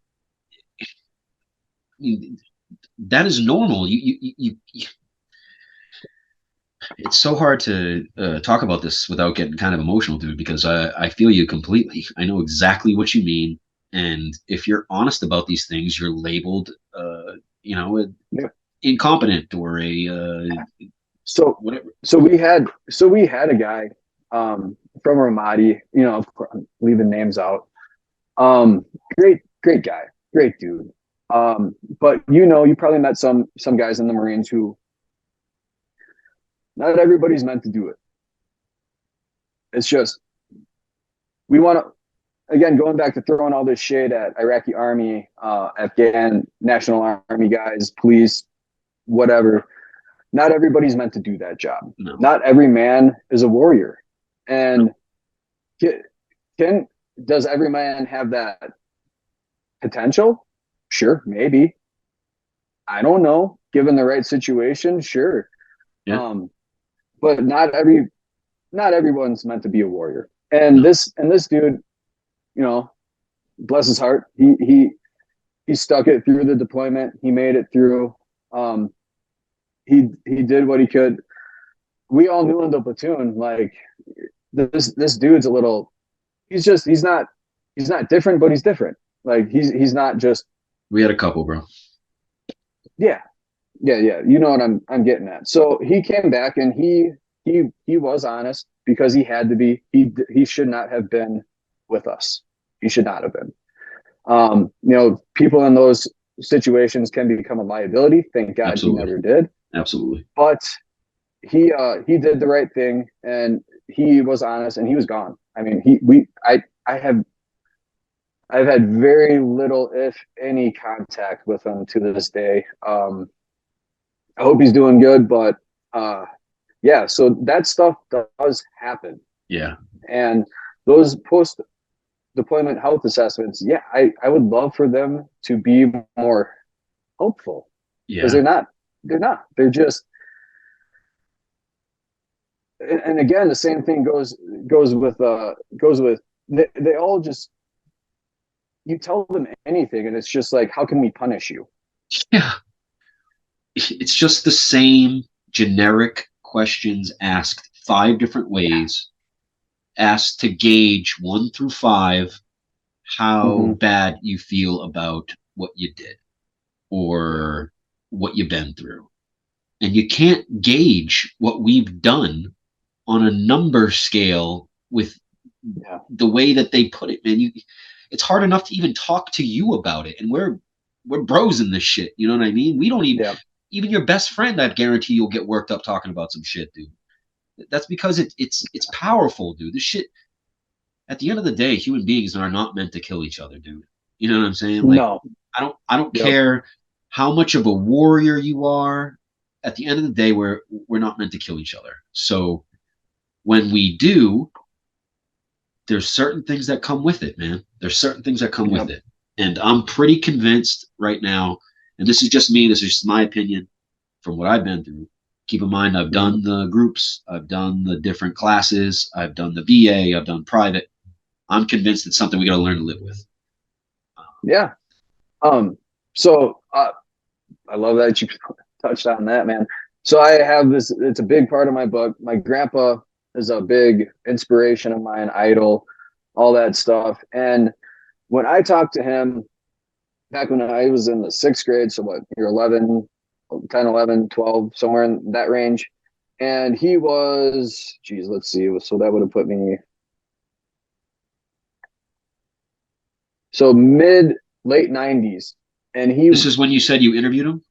that is normal. It's so hard to talk about this without getting kind of emotional, dude, because I feel you completely. I know exactly what you mean. And if you're honest about these things, you're labeled, incompetent or whatever. So we had a guy from Ramadi, of course, I'm leaving names out. Great guy, great dude. But you probably met some guys in the Marines who, not everybody's meant to do it. It's just, we want to, again, going back to throwing all this shade at Iraqi army, Afghan National Army guys, police, whatever. Not everybody's meant to do that job. No. Not every man is a warrior. And does every man have that potential? Sure, maybe. I don't know. Given the right situation, sure. Yeah. But not everyone's meant to be a warrior. And this dude, bless his heart, he stuck it through the deployment. He made it through. He did what he could. We all knew in the platoon, like, this dude's a little, he's not different, but he's different. Like, he's not just. We had a couple, bro. Yeah. You know what I'm getting at. So he came back and he was honest, because he had to be. He should not have been with us. He should not have been. People in those situations can become a liability. Thank God Absolutely. he never did. Absolutely. But he did the right thing, and he was honest, and he was gone. I mean, I've had very little, if any, contact with him to this day. I hope he's doing good, but yeah, so that stuff does happen. Yeah. And those post-deployment health assessments, yeah, I would love for them to be more hopeful. Yeah. Because they're just, and again, the same thing goes with they all just, you tell them anything and it's just like, how can we punish you? Yeah. It's just the same generic questions asked 5 different ways, asked to gauge 1 through 5 how bad you feel about what you did or what you've been through. And you can't gauge what we've done on a number scale with the way that they put it, man. It's hard enough to even talk to you about it, and we're bros in this shit. You know what I mean? We don't even your best friend, I guarantee you'll get worked up talking about some shit, dude. That's because it's powerful, dude. This shit, at the end of the day, human beings are not meant to kill each other, dude. You know what I'm saying? Like, no. I don't care how much of a warrior you are. At the end of the day, we're not meant to kill each other. So when we do, there's certain things that come with it, man. There's certain things that come with it. And I'm pretty convinced right now, and this is just me, this is just my opinion from what I've been through. Keep in mind, I've done the groups, I've done the different classes, I've done the VA, I've done private. I'm convinced it's something we got to learn to live with. Yeah. So I love that you touched on that, man. So I have this, it's a big part of my book. My grandpa is a big inspiration of mine, idol, all that stuff. And when I talked to him back when I was in the 6th grade, so what, you're 11, 10, 11, 12, somewhere in that range. And he was, geez, let's see. So that would have put me, so late 90s. And this is when you said you interviewed him?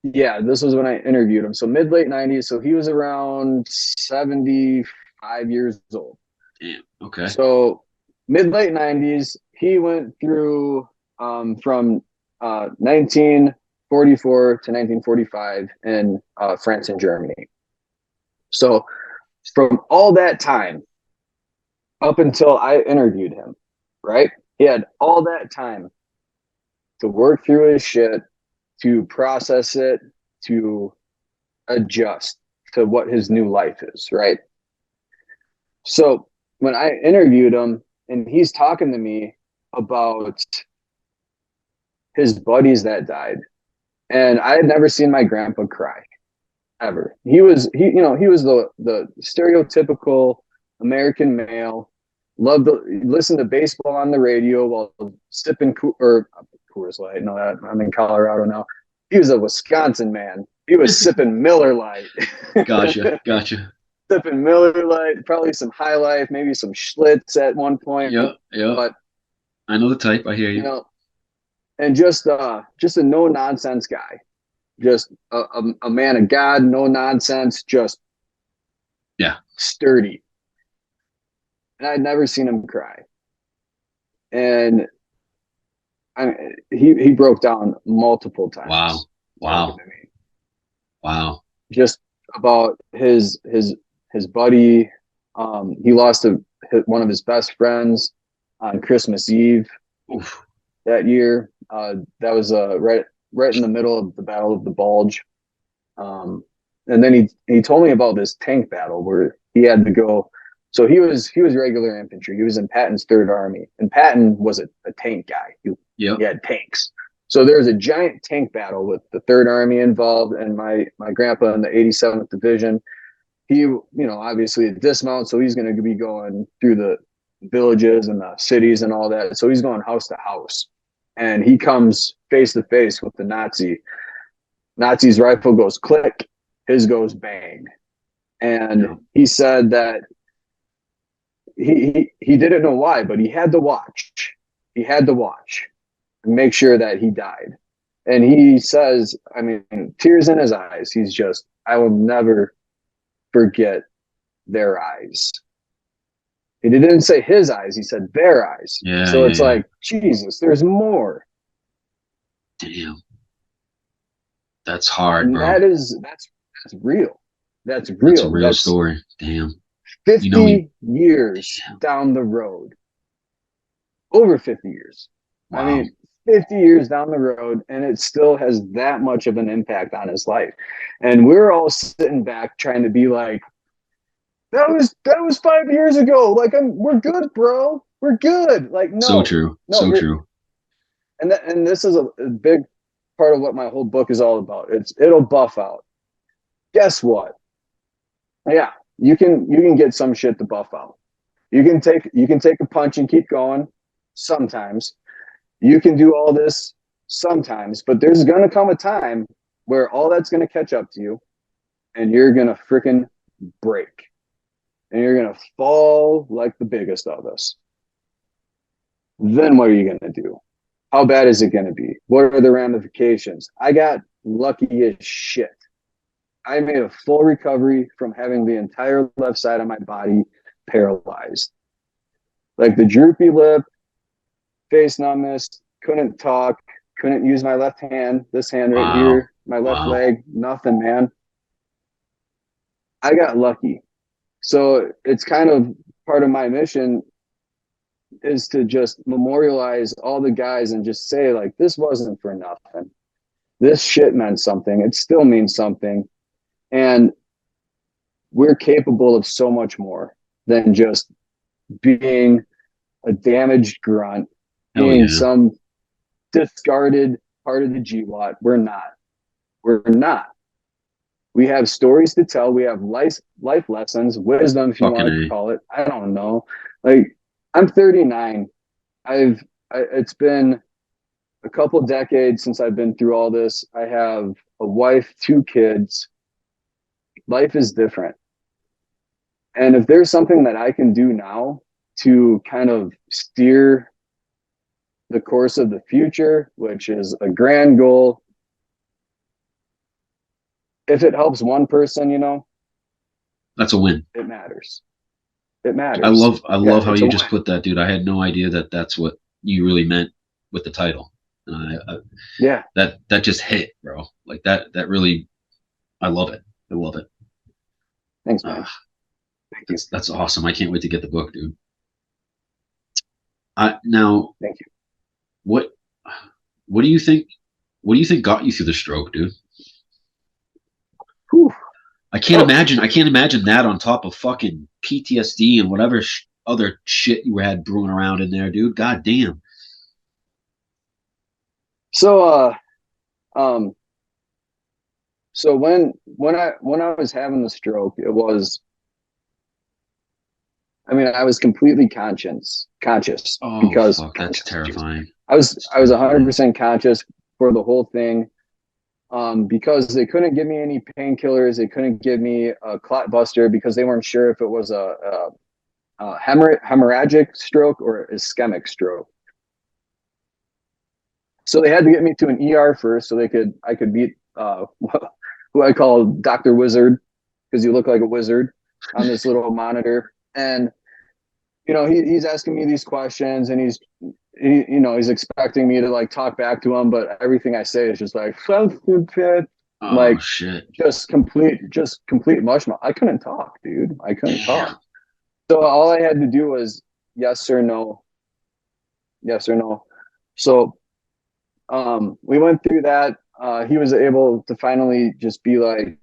Yeah, this was when I interviewed him. So late 90s. So he was around 75 years old. Damn. Okay. So late 90s, he went through from 1944 to 1945 in France and Germany. So from all that time up until I interviewed him, right? He had all that time to work through his shit, to process it, to adjust to what his new life is, right? So when I interviewed him and he's talking to me about his buddies that died, and I had never seen my grandpa cry ever. He was the stereotypical American male, loved to listen to baseball on the radio while sipping Coors Light. No, I'm in Colorado now. He was a Wisconsin man. He was sipping Miller Lite. Gotcha. Sipping Miller Lite, probably some High Life, maybe some Schlitz at one point. Yeah. But I know the type. I hear you. You know, and just a no nonsense guy, just a man of God, no nonsense, just sturdy. And I'd never seen him cry. And he broke down multiple times. Wow. Just about his buddy. He lost one of his best friends on Christmas Eve that year. That was right in the middle of the Battle of the Bulge. And then he told me about this tank battle where he had to go. So he was regular infantry. He was in Patton's 3rd Army, and Patton was a tank guy. He had tanks. So there was a giant tank battle with the 3rd Army involved, and my grandpa in the 87th Division. He, obviously a dismount, so he's going to be going through the villages and the cities and all that. So he's going house to house, and he comes face to face with the Nazi. Nazi's rifle goes click, his goes bang, and he said that he didn't know why, but he had to watch. He had to watch and make sure that he died. And he says, I mean, tears in his eyes. He's just, I will never forget their eyes. He didn't say his eyes, he said their eyes. Yeah. So it's like, Jesus, there's more. Damn. That's hard, And bro. that's real. That's real. That's a real story. Damn. 50 years down the road. Over 50 years. Wow. I mean, 50 years down the road, and it still has that much of an impact on his life. And we're all sitting back trying to be like, that was 5 years ago. Like, we're good, bro. We're good. Like, no. So true. No, so true. And this is a big part of what my whole book is all about. It'll buff out. Guess what? Yeah, you can get some shit to buff out. You can take a punch and keep going sometimes. You can do all this sometimes, but there's going to come a time where all that's going to catch up to you and you're going to freaking break. And you're going to fall like the biggest of us. Then what are you going to do? How bad is it going to be? What are the ramifications? I got lucky as shit. I made a full recovery from having the entire left side of my body paralyzed. Like the droopy lip, face numbness, couldn't talk, couldn't use my left hand, this hand right here, my left leg, nothing, man. I got lucky. So it's kind of part of my mission is to just memorialize all the guys and just say, like, this wasn't for nothing. This shit meant something. It still means something. And we're capable of so much more than just being a damaged grunt, being some discarded part of the GWAT. We're not. We're not. We have stories to tell. We have life lessons, wisdom, if you want to call it. I don't know. Like, I'm 39. It's been a couple decades since I've been through all this. I have a wife, 2 kids. Life is different. And if there's something that I can do now to kind of steer the course of the future, which is a grand goal, if it helps one person, you know, that's a win. It matters. It matters. I love how you just put that, dude. I had no idea that that's what you really meant with the title. Yeah. That just hit, bro. Like that really, I love it. I love it. Thanks, man. Thank you. That's awesome. I can't wait to get the book, dude. Now, thank you. What do you think? What do you think got you through the stroke, dude? Whew. I can't imagine that on top of fucking PTSD and whatever other shit you had brewing around in there, dude. God damn. So, so when I was having the stroke, it was, I mean, I was completely conscious because fuck, that's terrifying. I was 100% conscious for the whole thing. Because they couldn't give me any painkillers, they couldn't give me a clot buster because they weren't sure if it was a hemorrhagic stroke or ischemic stroke. So they had to get me to an ER first, so I could beat who I call Dr. Wizard, because you look like a wizard on this little monitor. And you know, he's asking me these questions, and he's expecting me to like talk back to him, but everything I say is just like, like shit. just complete mush. I couldn't talk, dude. I couldn't talk. So all I had to do was yes or no. Yes or no. So we went through that. He was able to finally just be like,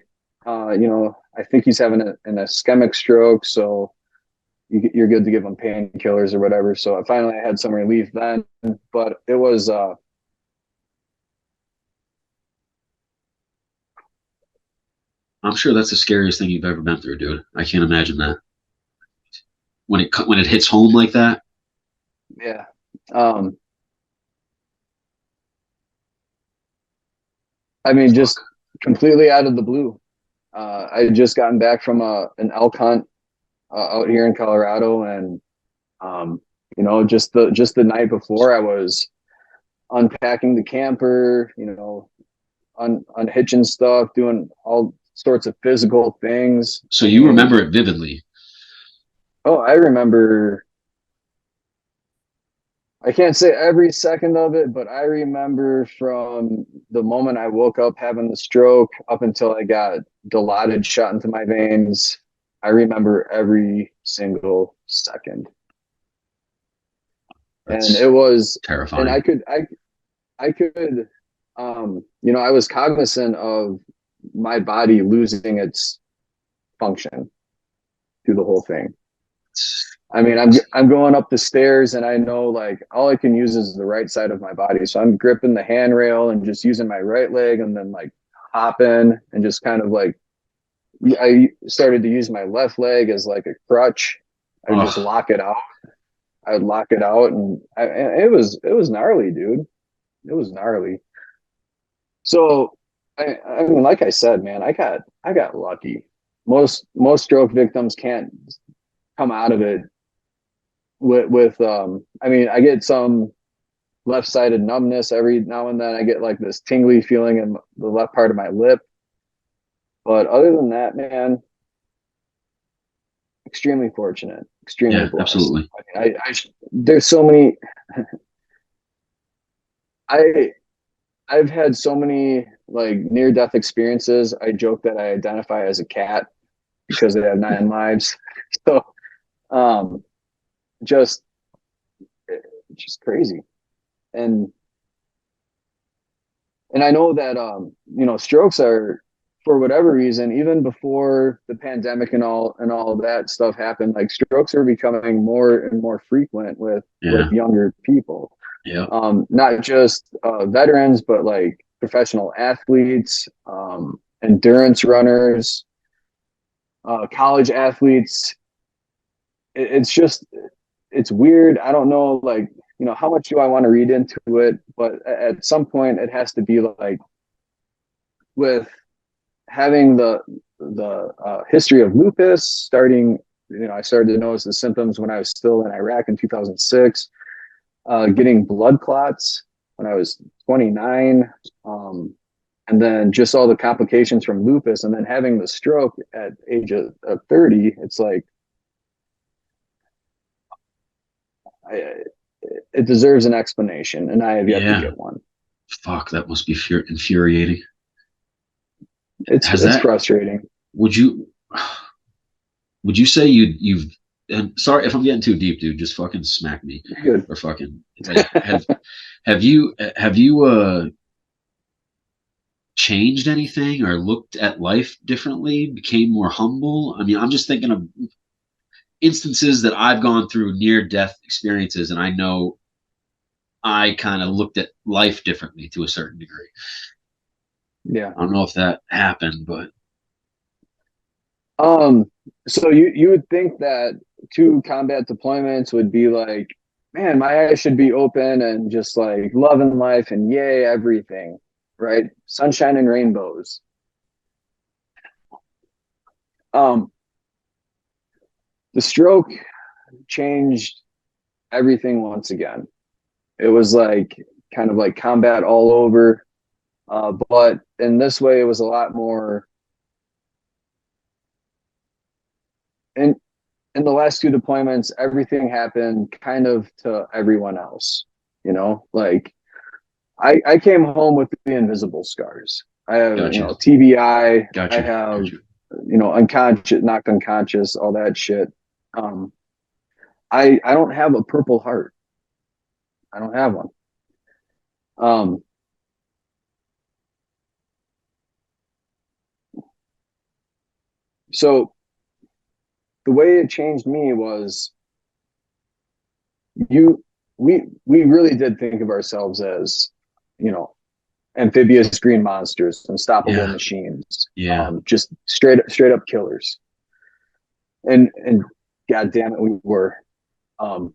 I think he's having an ischemic stroke, so you're good to give him painkillers or whatever. So I finally had some relief then, but it was I'm sure that's the scariest thing you've ever been through, dude. I can't imagine that. When it hits home like that. Yeah. I mean, just completely out of the blue. I had just gotten back from an elk hunt out here in Colorado, and just the night before, I was unpacking the camper, unhitching stuff, doing all sorts of physical things. So you remember it vividly? Oh, I remember. I can't say every second of it, but I remember from the moment I woke up having the stroke up until I got Dilaudid shot into my veins. I remember every single second. That's and it was terrifying. And I could, I was cognizant of my body losing its function through the whole thing. I mean, I'm going up the stairs and I know like all I can use is the right side of my body. So I'm gripping the handrail and just using my right leg and then like hopping and just kind of like, I started to use my left leg as like a crutch. I would just lock it out. I would lock it out and it was gnarly, dude. It was gnarly. So I mean, like I said, man, I got lucky. Most stroke victims can't come out of it with I mean, I get some left-sided numbness every now and then. I get like this tingly feeling in the left part of my lip. But other than that, man, extremely fortunate, extremely blessed. Absolutely. I mean, there's so many. I've had so many like near-death experiences. I joke that I identify as a cat because they have 9 lives. So, just crazy. And I know that strokes are, for whatever reason, even before the pandemic and all of that stuff happened, like strokes are becoming more and more frequent with younger people. Yeah. Not just veterans, but like professional athletes, endurance runners, college athletes. It's weird. I don't know, like, how much do I want to read into it? But at some point it has to be like, with having the history of lupus starting, I started to notice the symptoms when I was still in Iraq in 2006, getting blood clots when I was 29, and then just all the complications from lupus, and then having the stroke at age of 30. It's like, it deserves an explanation, and I have yet to get one. Fuck, that must be infuriating. It's frustrating. Would you say you've and sorry if I'm getting too deep, dude, just fucking smack me. You're good. Or fucking like, have you changed anything or looked at life differently, became more humble? I mean, I'm just thinking of instances that I've gone through near-death experiences, and I know I kind of looked at life differently to a certain degree. Yeah. I don't know if that happened, but so you would think that 2 combat deployments would be like, man, my eyes should be open and just like loving life and yay everything, right? Sunshine and rainbows. The stroke changed everything once again. It was like kind of like combat all over, but in this way it was a lot more. In the last 2 deployments, everything happened kind of to everyone else, like I came home with the invisible scars. I have, TBI. I have, unconscious, knocked unconscious, all that shit. I don't have a Purple Heart. I don't have one. So the way it changed me was, we really did think of ourselves as, amphibious green monsters, unstoppable machines, just straight up killers. And God damn it, we were, to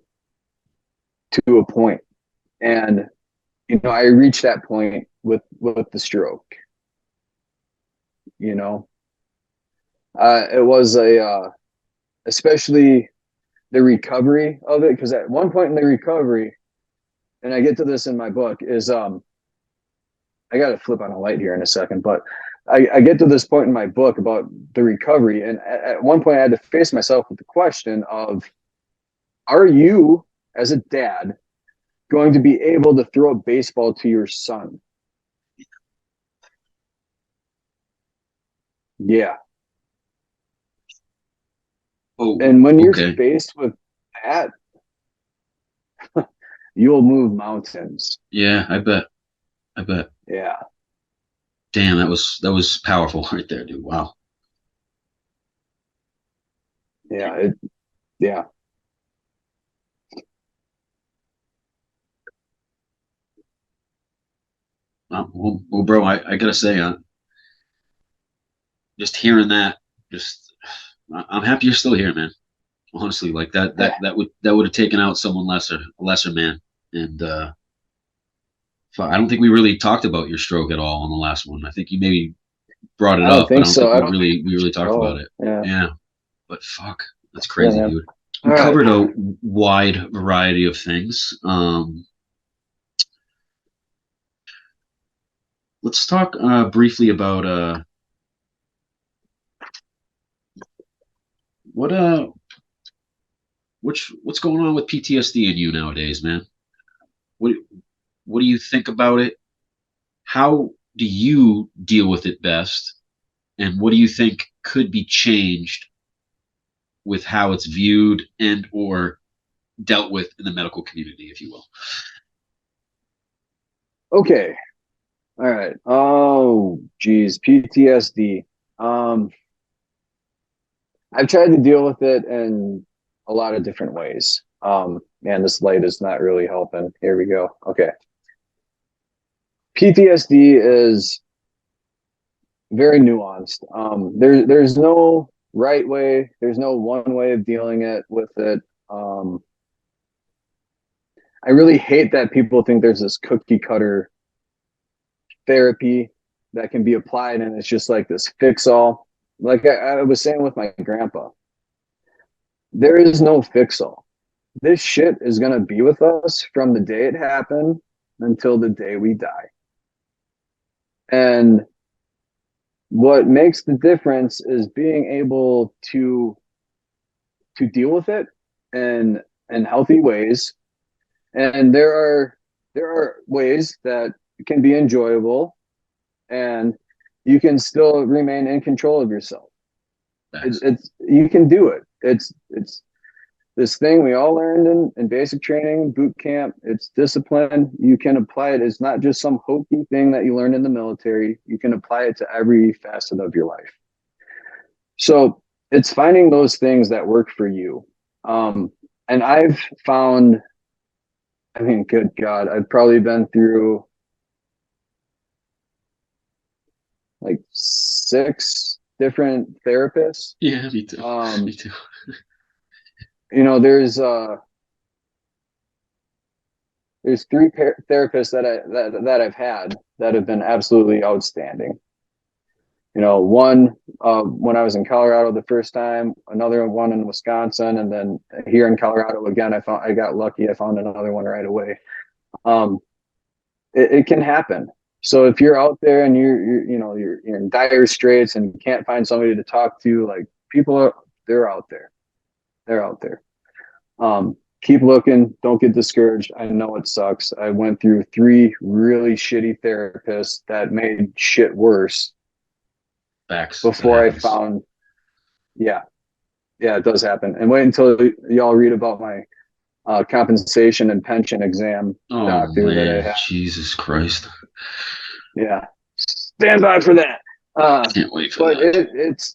a point. And I reached that point with the stroke. It was especially the recovery of it, because at one point in the recovery, and I get to this in my book, is I got to flip on a light here in a second, but I get to this point in my book about the recovery. And at one point I had to face myself with the question of, are you, as a dad, going to be able to throw a baseball to your son? Yeah. Oh, and when you're faced with that, you'll move mountains. Yeah, I bet. Yeah. Damn, that was powerful right there, dude. Wow. Yeah. Yeah. Well, bro, I gotta say, just hearing that, I'm happy you're still here, man. Honestly, like that would have taken out someone a lesser man. And I don't think we really talked about your stroke at all on the last one. I think you maybe brought it up, but I don't think we really talked about it. Yeah. But fuck, that's crazy, dude. We covered a wide variety of things. Let's talk briefly about what's going on with PTSD in you nowadays, man? What do you think about it? How do you deal with it best? And what do you think could be changed with how it's viewed and or dealt with in the medical community, if you will? Okay. All right. Oh, geez. PTSD. I've tried to deal with it in a lot of different ways. Man, this light is not really helping. Here we go. Okay. PTSD is very nuanced. There's no right way. There's no one way of dealing with it. I really hate that people think there's this cookie cutter therapy that can be applied and it's just like this fix all. Like I was saying with my grandpa, there is no fix all. This shit is going to be with us from the day it happened until the day we die. And what makes the difference is being able to deal with it in healthy ways. And there are ways that can be enjoyable and you can still remain in control of yourself. It's you can do it. It's this thing we all learned in basic training, boot camp. It's discipline. You can apply it. It's not just some hokey thing that you learned in the military. You can apply it to every facet of your life. So it's finding those things that work for you. And I've found, I mean, good God, I've probably been through like 6 different therapists. Yeah, me too. Me too. You know, there's 3 therapists that I've had that have been absolutely outstanding. You know, one when I was in Colorado the first time, another one in Wisconsin, and then here in Colorado again. I got lucky. I found another one right away. It can happen. So if you're out there and you're in dire straits and you can't find somebody to talk to, like they're out there. They're out there. Keep looking. Don't get discouraged. I know it sucks. I went through 3 really shitty therapists that made shit worse. Facts. Before I found, yeah, it does happen. And wait until y'all read about my compensation and pension exam doctor that I had. Jesus Christ. Yeah, stand by for that. Can't wait for that.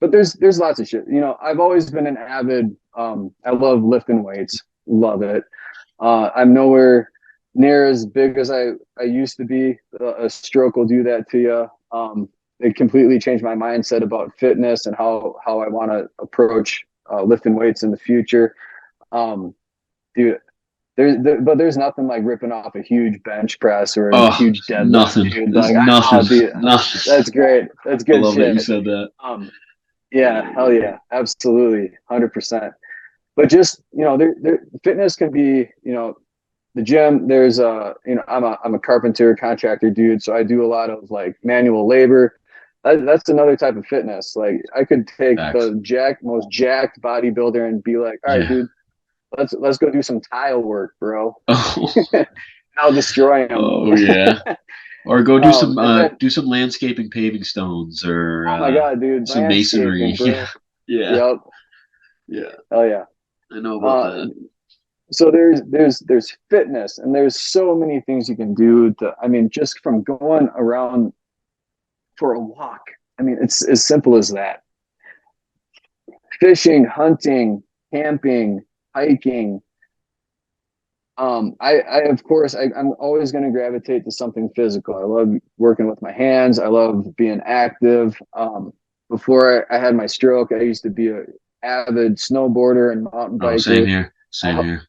But there's lots of shit. You know, I've always been an avid. I love lifting weights. Love it. I'm nowhere near as big as I used to be. A stroke will do that to you. It completely changed my mindset about fitness and how I want to approach lifting weights in the future. Dude, there's nothing like ripping off a huge bench press or a huge deadlift. Nothing. Dude. Nothing. That's great. That's good. I love shit. that you said that. Yeah, hell yeah, absolutely, 100%. But just, you know, fitness can be, you know, the gym, there's I'm a carpenter contractor dude, so I do a lot of like manual labor. That's another type of fitness. Like I could take the most jacked bodybuilder and be like, all right, dude, let's go do some tile work, bro. Oh. I'll destroy him. Oh yeah. Or go do some landscaping, paving stones, or oh my god, dude, some masonry. Bro. Yeah. Yep. Yeah. Oh yeah. I know about that. So there's fitness, and there's so many things you can do just from going around for a walk. I mean, it's as simple as that. Fishing, hunting, camping, hiking. Of course, I'm always going to gravitate to something physical. I love working with my hands. I love being active. Before I had my stroke, I used to be an avid snowboarder and mountain biker. Same here. Same here.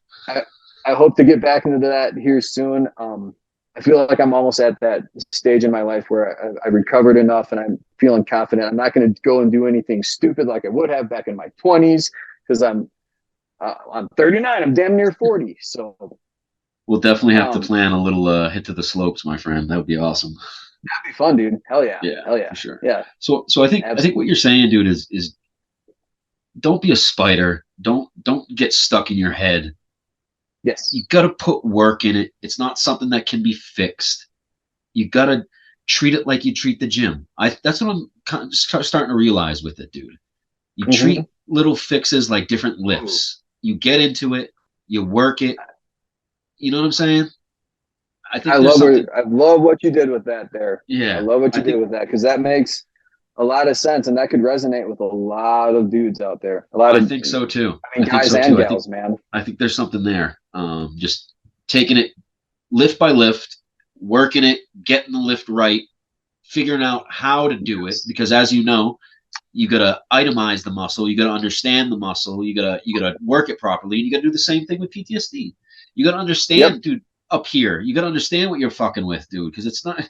I hope to get back into that here soon. I feel like I'm almost at that stage in my life where I recovered enough and I'm feeling confident. I'm not going to go and do anything stupid like I would have back in my 20s because I'm 39. I'm damn near 40. So we'll definitely have to plan a little hit to the slopes, my friend. That would be awesome. That'd be fun, dude. Hell yeah. Yeah. Hell yeah. For sure. Yeah. So I think what you're saying, dude, is don't be a spider. Don't get stuck in your head. Yes. You got to put work in it. It's not something that can be fixed. You got to treat it like you treat the gym. That's what I'm starting to realize with it, dude. You treat little fixes like different lifts. You get into it, you work it. You know what I'm saying? I love what you did with that there. Yeah. I love what you did with that because that makes a lot of sense and that could resonate with a lot of dudes out there. I think so too. I mean, guys and gals, man. I think there's something there. Just taking it lift by lift, working it, getting the lift right, figuring out how to do it. Because as you know, you gotta itemize the muscle. You gotta understand the muscle. You gotta work it properly. And you gotta do the same thing with PTSD. You gotta understand, dude. Up here, you gotta understand what you're fucking with, dude. Because it's not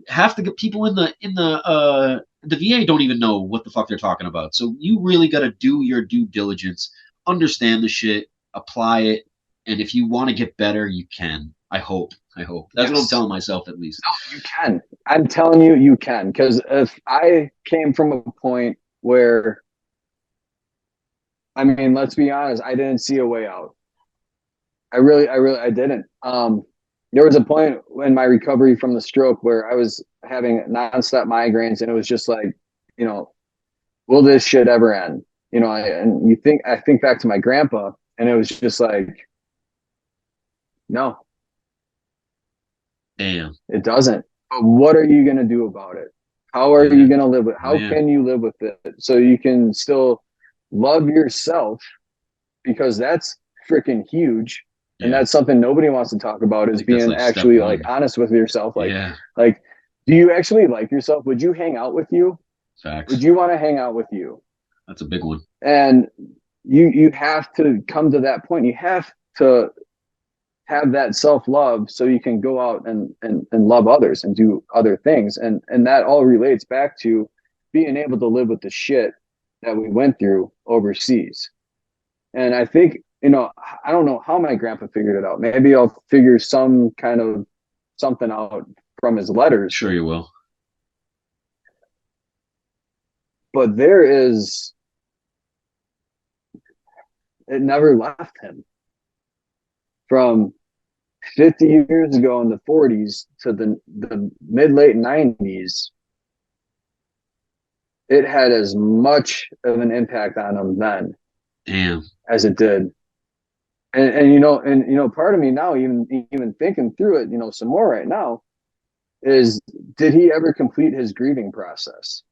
half the people in the VA don't even know what the fuck they're talking about. So you really gotta do your due diligence, understand the shit, apply it, and if you want to get better, you can. I hope. That's what I'm telling myself, at least. No, you can. I'm telling you, you can. Because if I came from a point where, I mean, let's be honest, I didn't see a way out. I didn't. There was a point in my recovery from the stroke where I was having nonstop migraines, and it was just like, will this shit ever end? I think back to my grandpa, and it was just like, no. Damn. It doesn't. But what are you going to do about it? How are you going to live with it? How can you live with it so you can still love yourself? Because that's freaking huge. Yeah. And that's something nobody wants to talk about is being actually like honest with yourself. Like, do you actually like yourself? Would you hang out with you? Facts. Would you want to hang out with you? That's a big one. And you have to come to that point. You have to have that self-love so you can go out and love others and do other things. And that all relates back to being able to live with the shit that we went through overseas. And I think, I don't know how my grandpa figured it out. Maybe I'll figure some kind of something out from his letters. Sure you will. But it never left him. From 50 years ago in the 40s to the mid-late 90s, it had as much of an impact on him then as it did. And part of me now, even thinking through it, some more right now, is did he ever complete his grieving process?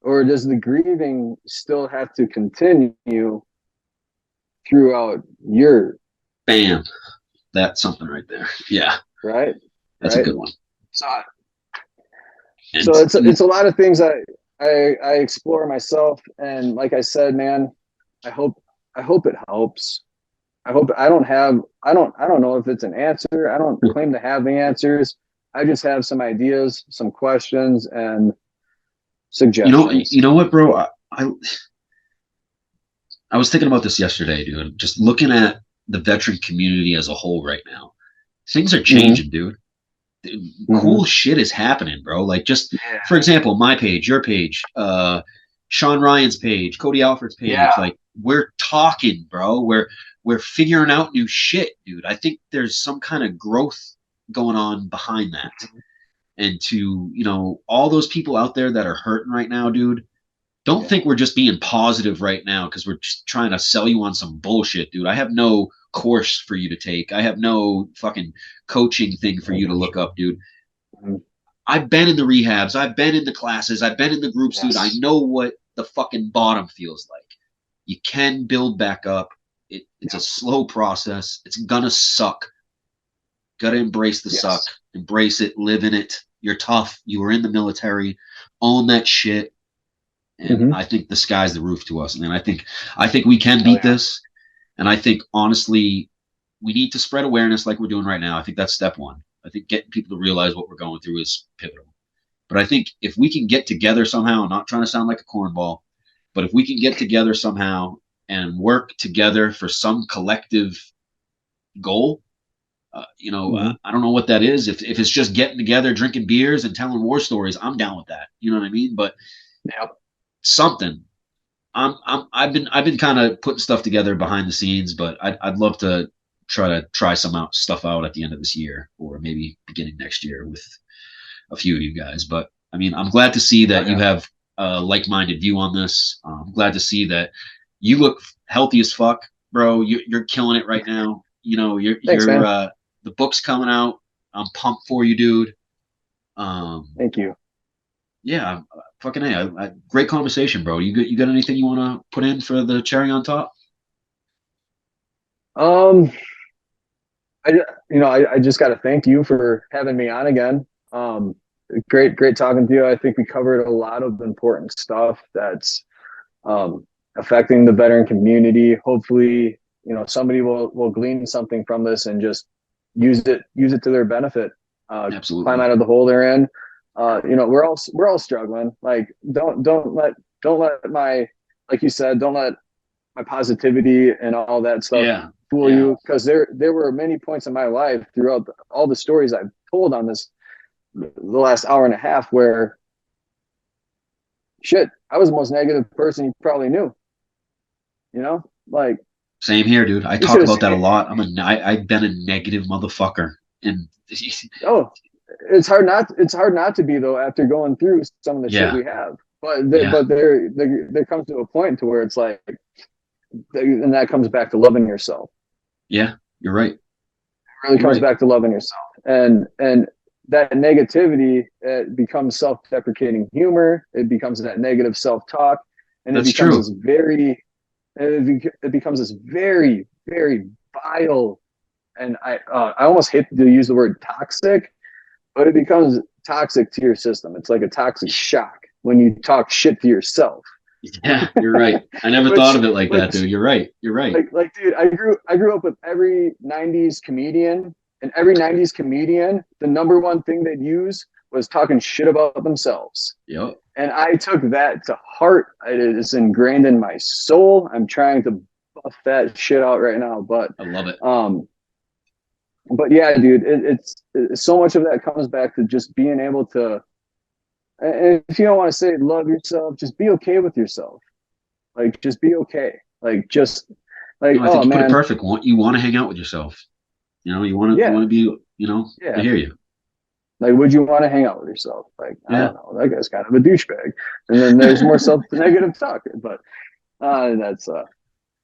Or does the grieving still have to continue throughout your... Bam. That's something right there. Yeah. Right? That's a good one. So it's a lot of things I explore myself, and like I said, man, I hope it helps. I don't know if it's an answer. I don't claim to have the answers. I just have some ideas, some questions, and suggestions. You know what, bro? I was thinking about this yesterday, dude. Just looking at the veteran community as a whole right now. Things are changing, dude. Cool shit is happening, bro. Like, just for example, my page, your page, Sean Ryan's page, Cody Alford's page. Like, we're talking, bro. We're figuring out new shit, dude. I think there's some kind of growth going on behind that. And to, you know, all those people out there that are hurting right now, dude, don't think we're just being positive right now because we're just trying to sell you on some bullshit, dude. I have no course for you to take. I have no fucking coaching thing for you to look up, dude. I've been in the rehabs. I've been in the classes. I've been in the groups, dude. I know what the fucking bottom feels like. You can build back up. It's a slow process. It's gonna suck. Gotta embrace the suck. Embrace it. Live in it. You're tough. You were in the military. Own that shit. And I think the sky's the roof to us, man. I think we can beat this. And I think, honestly, we need to spread awareness like we're doing right now. I think that's step one. I think getting people to realize what we're going through is pivotal. But I think if we can get together somehow, I'm not trying to sound like a cornball, but if we can get together somehow and work together for some collective goal, you know, I don't know what that is. If it's just getting together, drinking beers and telling war stories, I'm down with that. You know what I mean? But something. I've been kind of putting stuff together behind the scenes, but I'd love to try some stuff out at the end of this year or maybe beginning next year with a few of you guys. But I mean, I'm glad to see that you have a like-minded view on this. I'm glad to see that you look healthy as fuck, bro. You're killing it right now. You know, Thanks, the book's coming out. I'm pumped for you, dude. Thank you. Yeah, fucking A. Great conversation, bro. You got anything you want to put in for the cherry on top? I just got to thank you for having me on again. Great talking to you. I think we covered a lot of important stuff that's affecting the veteran community. Hopefully, you know, somebody will glean something from this and just use it to their benefit. Absolutely. Climb out of the hole they're in. You know, we're all struggling. Like, don't let my, like you said, don't let my positivity and all that stuff fool you, because there were many points in my life throughout all the stories I've told on the last hour and a half where shit, I was the most negative person you probably knew. You know, like, same here, dude. I talk about that a lot. I've been a negative motherfucker, and it's hard not to be, though, after going through some of the shit we have. But there comes to a point to where it's like, and that comes back to loving yourself. Yeah, you're right. It really comes back to loving yourself, and that negativity, it becomes self-deprecating humor. It becomes that negative self-talk, and it becomes this very, very vile. And I almost hate to use the word toxic, but it becomes toxic to your system. It's like a toxic shock when you talk shit to yourself. Yeah, you're right. I never thought of it like that, dude. You're right. You're right. Like, dude, I grew up with every 90s comedian, and every 90s comedian, the number one thing they'd use was talking shit about themselves. Yep. And I took that to heart. It is ingrained in my soul. I'm trying to buff that shit out right now, but I love it. But yeah, dude, it's so much of that comes back to just being able to, and if you don't want to say love yourself, just be okay with yourself. Like, just be okay. Like, just like, I think you put it perfect. You want to hang out with yourself. You know, you want to be, you know, I hear you. Like, would you want to hang out with yourself? Like, I don't know, that guy's kind of a douchebag. And then there's more negative talk, but that's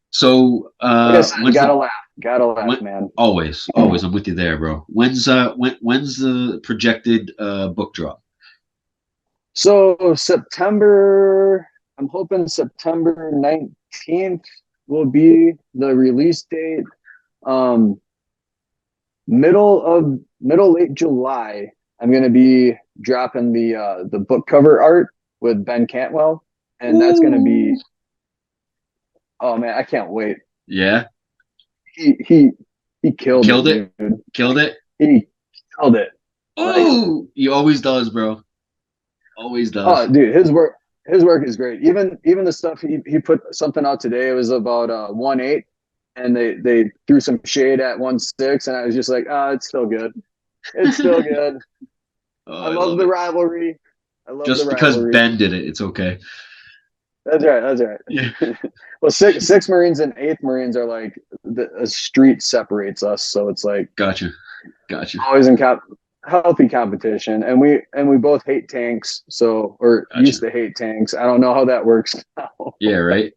so you gotta laugh, man. Always, I'm with you there, bro. When's the projected book drop? So September, I'm hoping September 19th will be the release date. Late July, I'm gonna be dropping the book cover art with Ben Cantwell, and that's gonna be, oh man, I can't wait. Yeah. He killed it. Dude. Killed it. He killed it. Oh, he always does, bro. Always does. Oh, dude, his work is great. Even the stuff he put something out today. It was about 1/8, and they threw some shade at 1-6, and I was just like, it's still good. It's still good. I love the rivalry. I love just the rivalry. Because Ben did it, it's okay. That's right. Yeah. Well, six Marines and 8th Marines are like a street separates us, so it's like Gotcha. Always in healthy competition, and we both hate tanks, or used to hate tanks. I don't know how that works now. Yeah, right.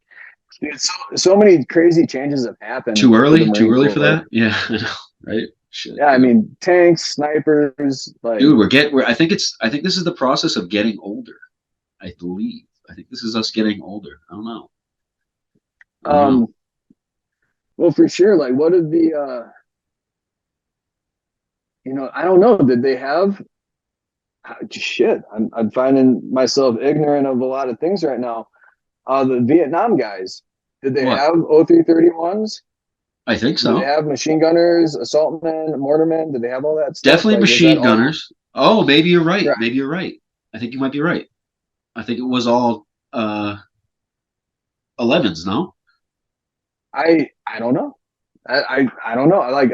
Dude, so many crazy changes have happened. Too early for that. Yeah, I know, right? Shit, yeah, I mean, tanks, snipers, like, dude, I think this is the process of getting older. I believe. I think this is us getting older. I don't know. Well, for sure. Like, what did the I don't know. Did they have shit? I'm finding myself ignorant of a lot of things right now. The Vietnam guys, did they have 0331s? I think so. Did they have machine gunners, assault men, mortarmen? Did they have all that stuff? Definitely machine gunners. Oh, maybe you're right. Maybe you're right. I think you might be right. I think it was all 11s, no? I don't know. I don't know. Like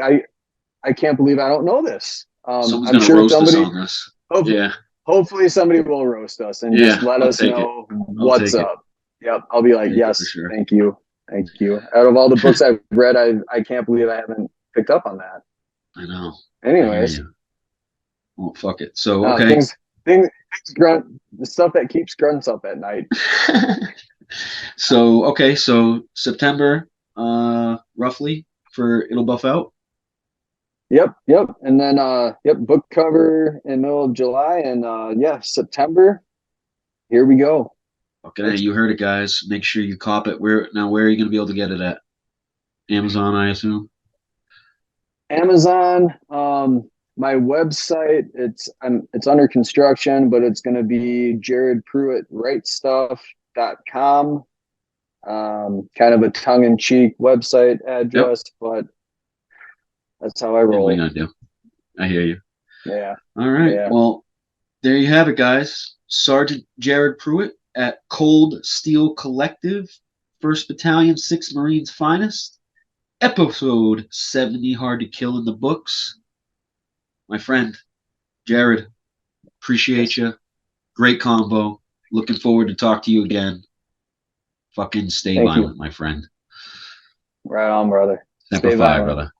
I can't believe I don't know this. Someone's I'm gonna sure roast somebody. us on this. Hopefully somebody will roast us and just let us know what's up. Yep. I'll be like, yes, sure. Thank you. Out of all the books I've read, I can't believe I haven't picked up on that. I know. Anyways. Well, fuck it. So, okay. Things grunt, the stuff that keeps grunts up at night. So, okay. So September, roughly for It'll Buff Out. Yep. And then, book cover in the middle of July, and September. Here we go. Okay, you heard it, guys. Make sure you cop it. Where are you going to be able to get it at? Amazon, I assume. Amazon. My website. It's under construction, but it's going to be jaredprewittwritestuff.com. Kind of a tongue-in-cheek website address, but that's how I roll. What are you gonna do? I hear you. Yeah. All right. Yeah. Well, there you have it, guys. Sergeant Jared Prewitt at Cold Steel Collective, 1st Battalion, 6th Marines Finest. Episode 70, Hard to Kill in the books. My friend, Jared, appreciate you. Great combo. Looking forward to talk to you again. Fucking stay violent, my friend. Right on, brother. Stay violent, brother.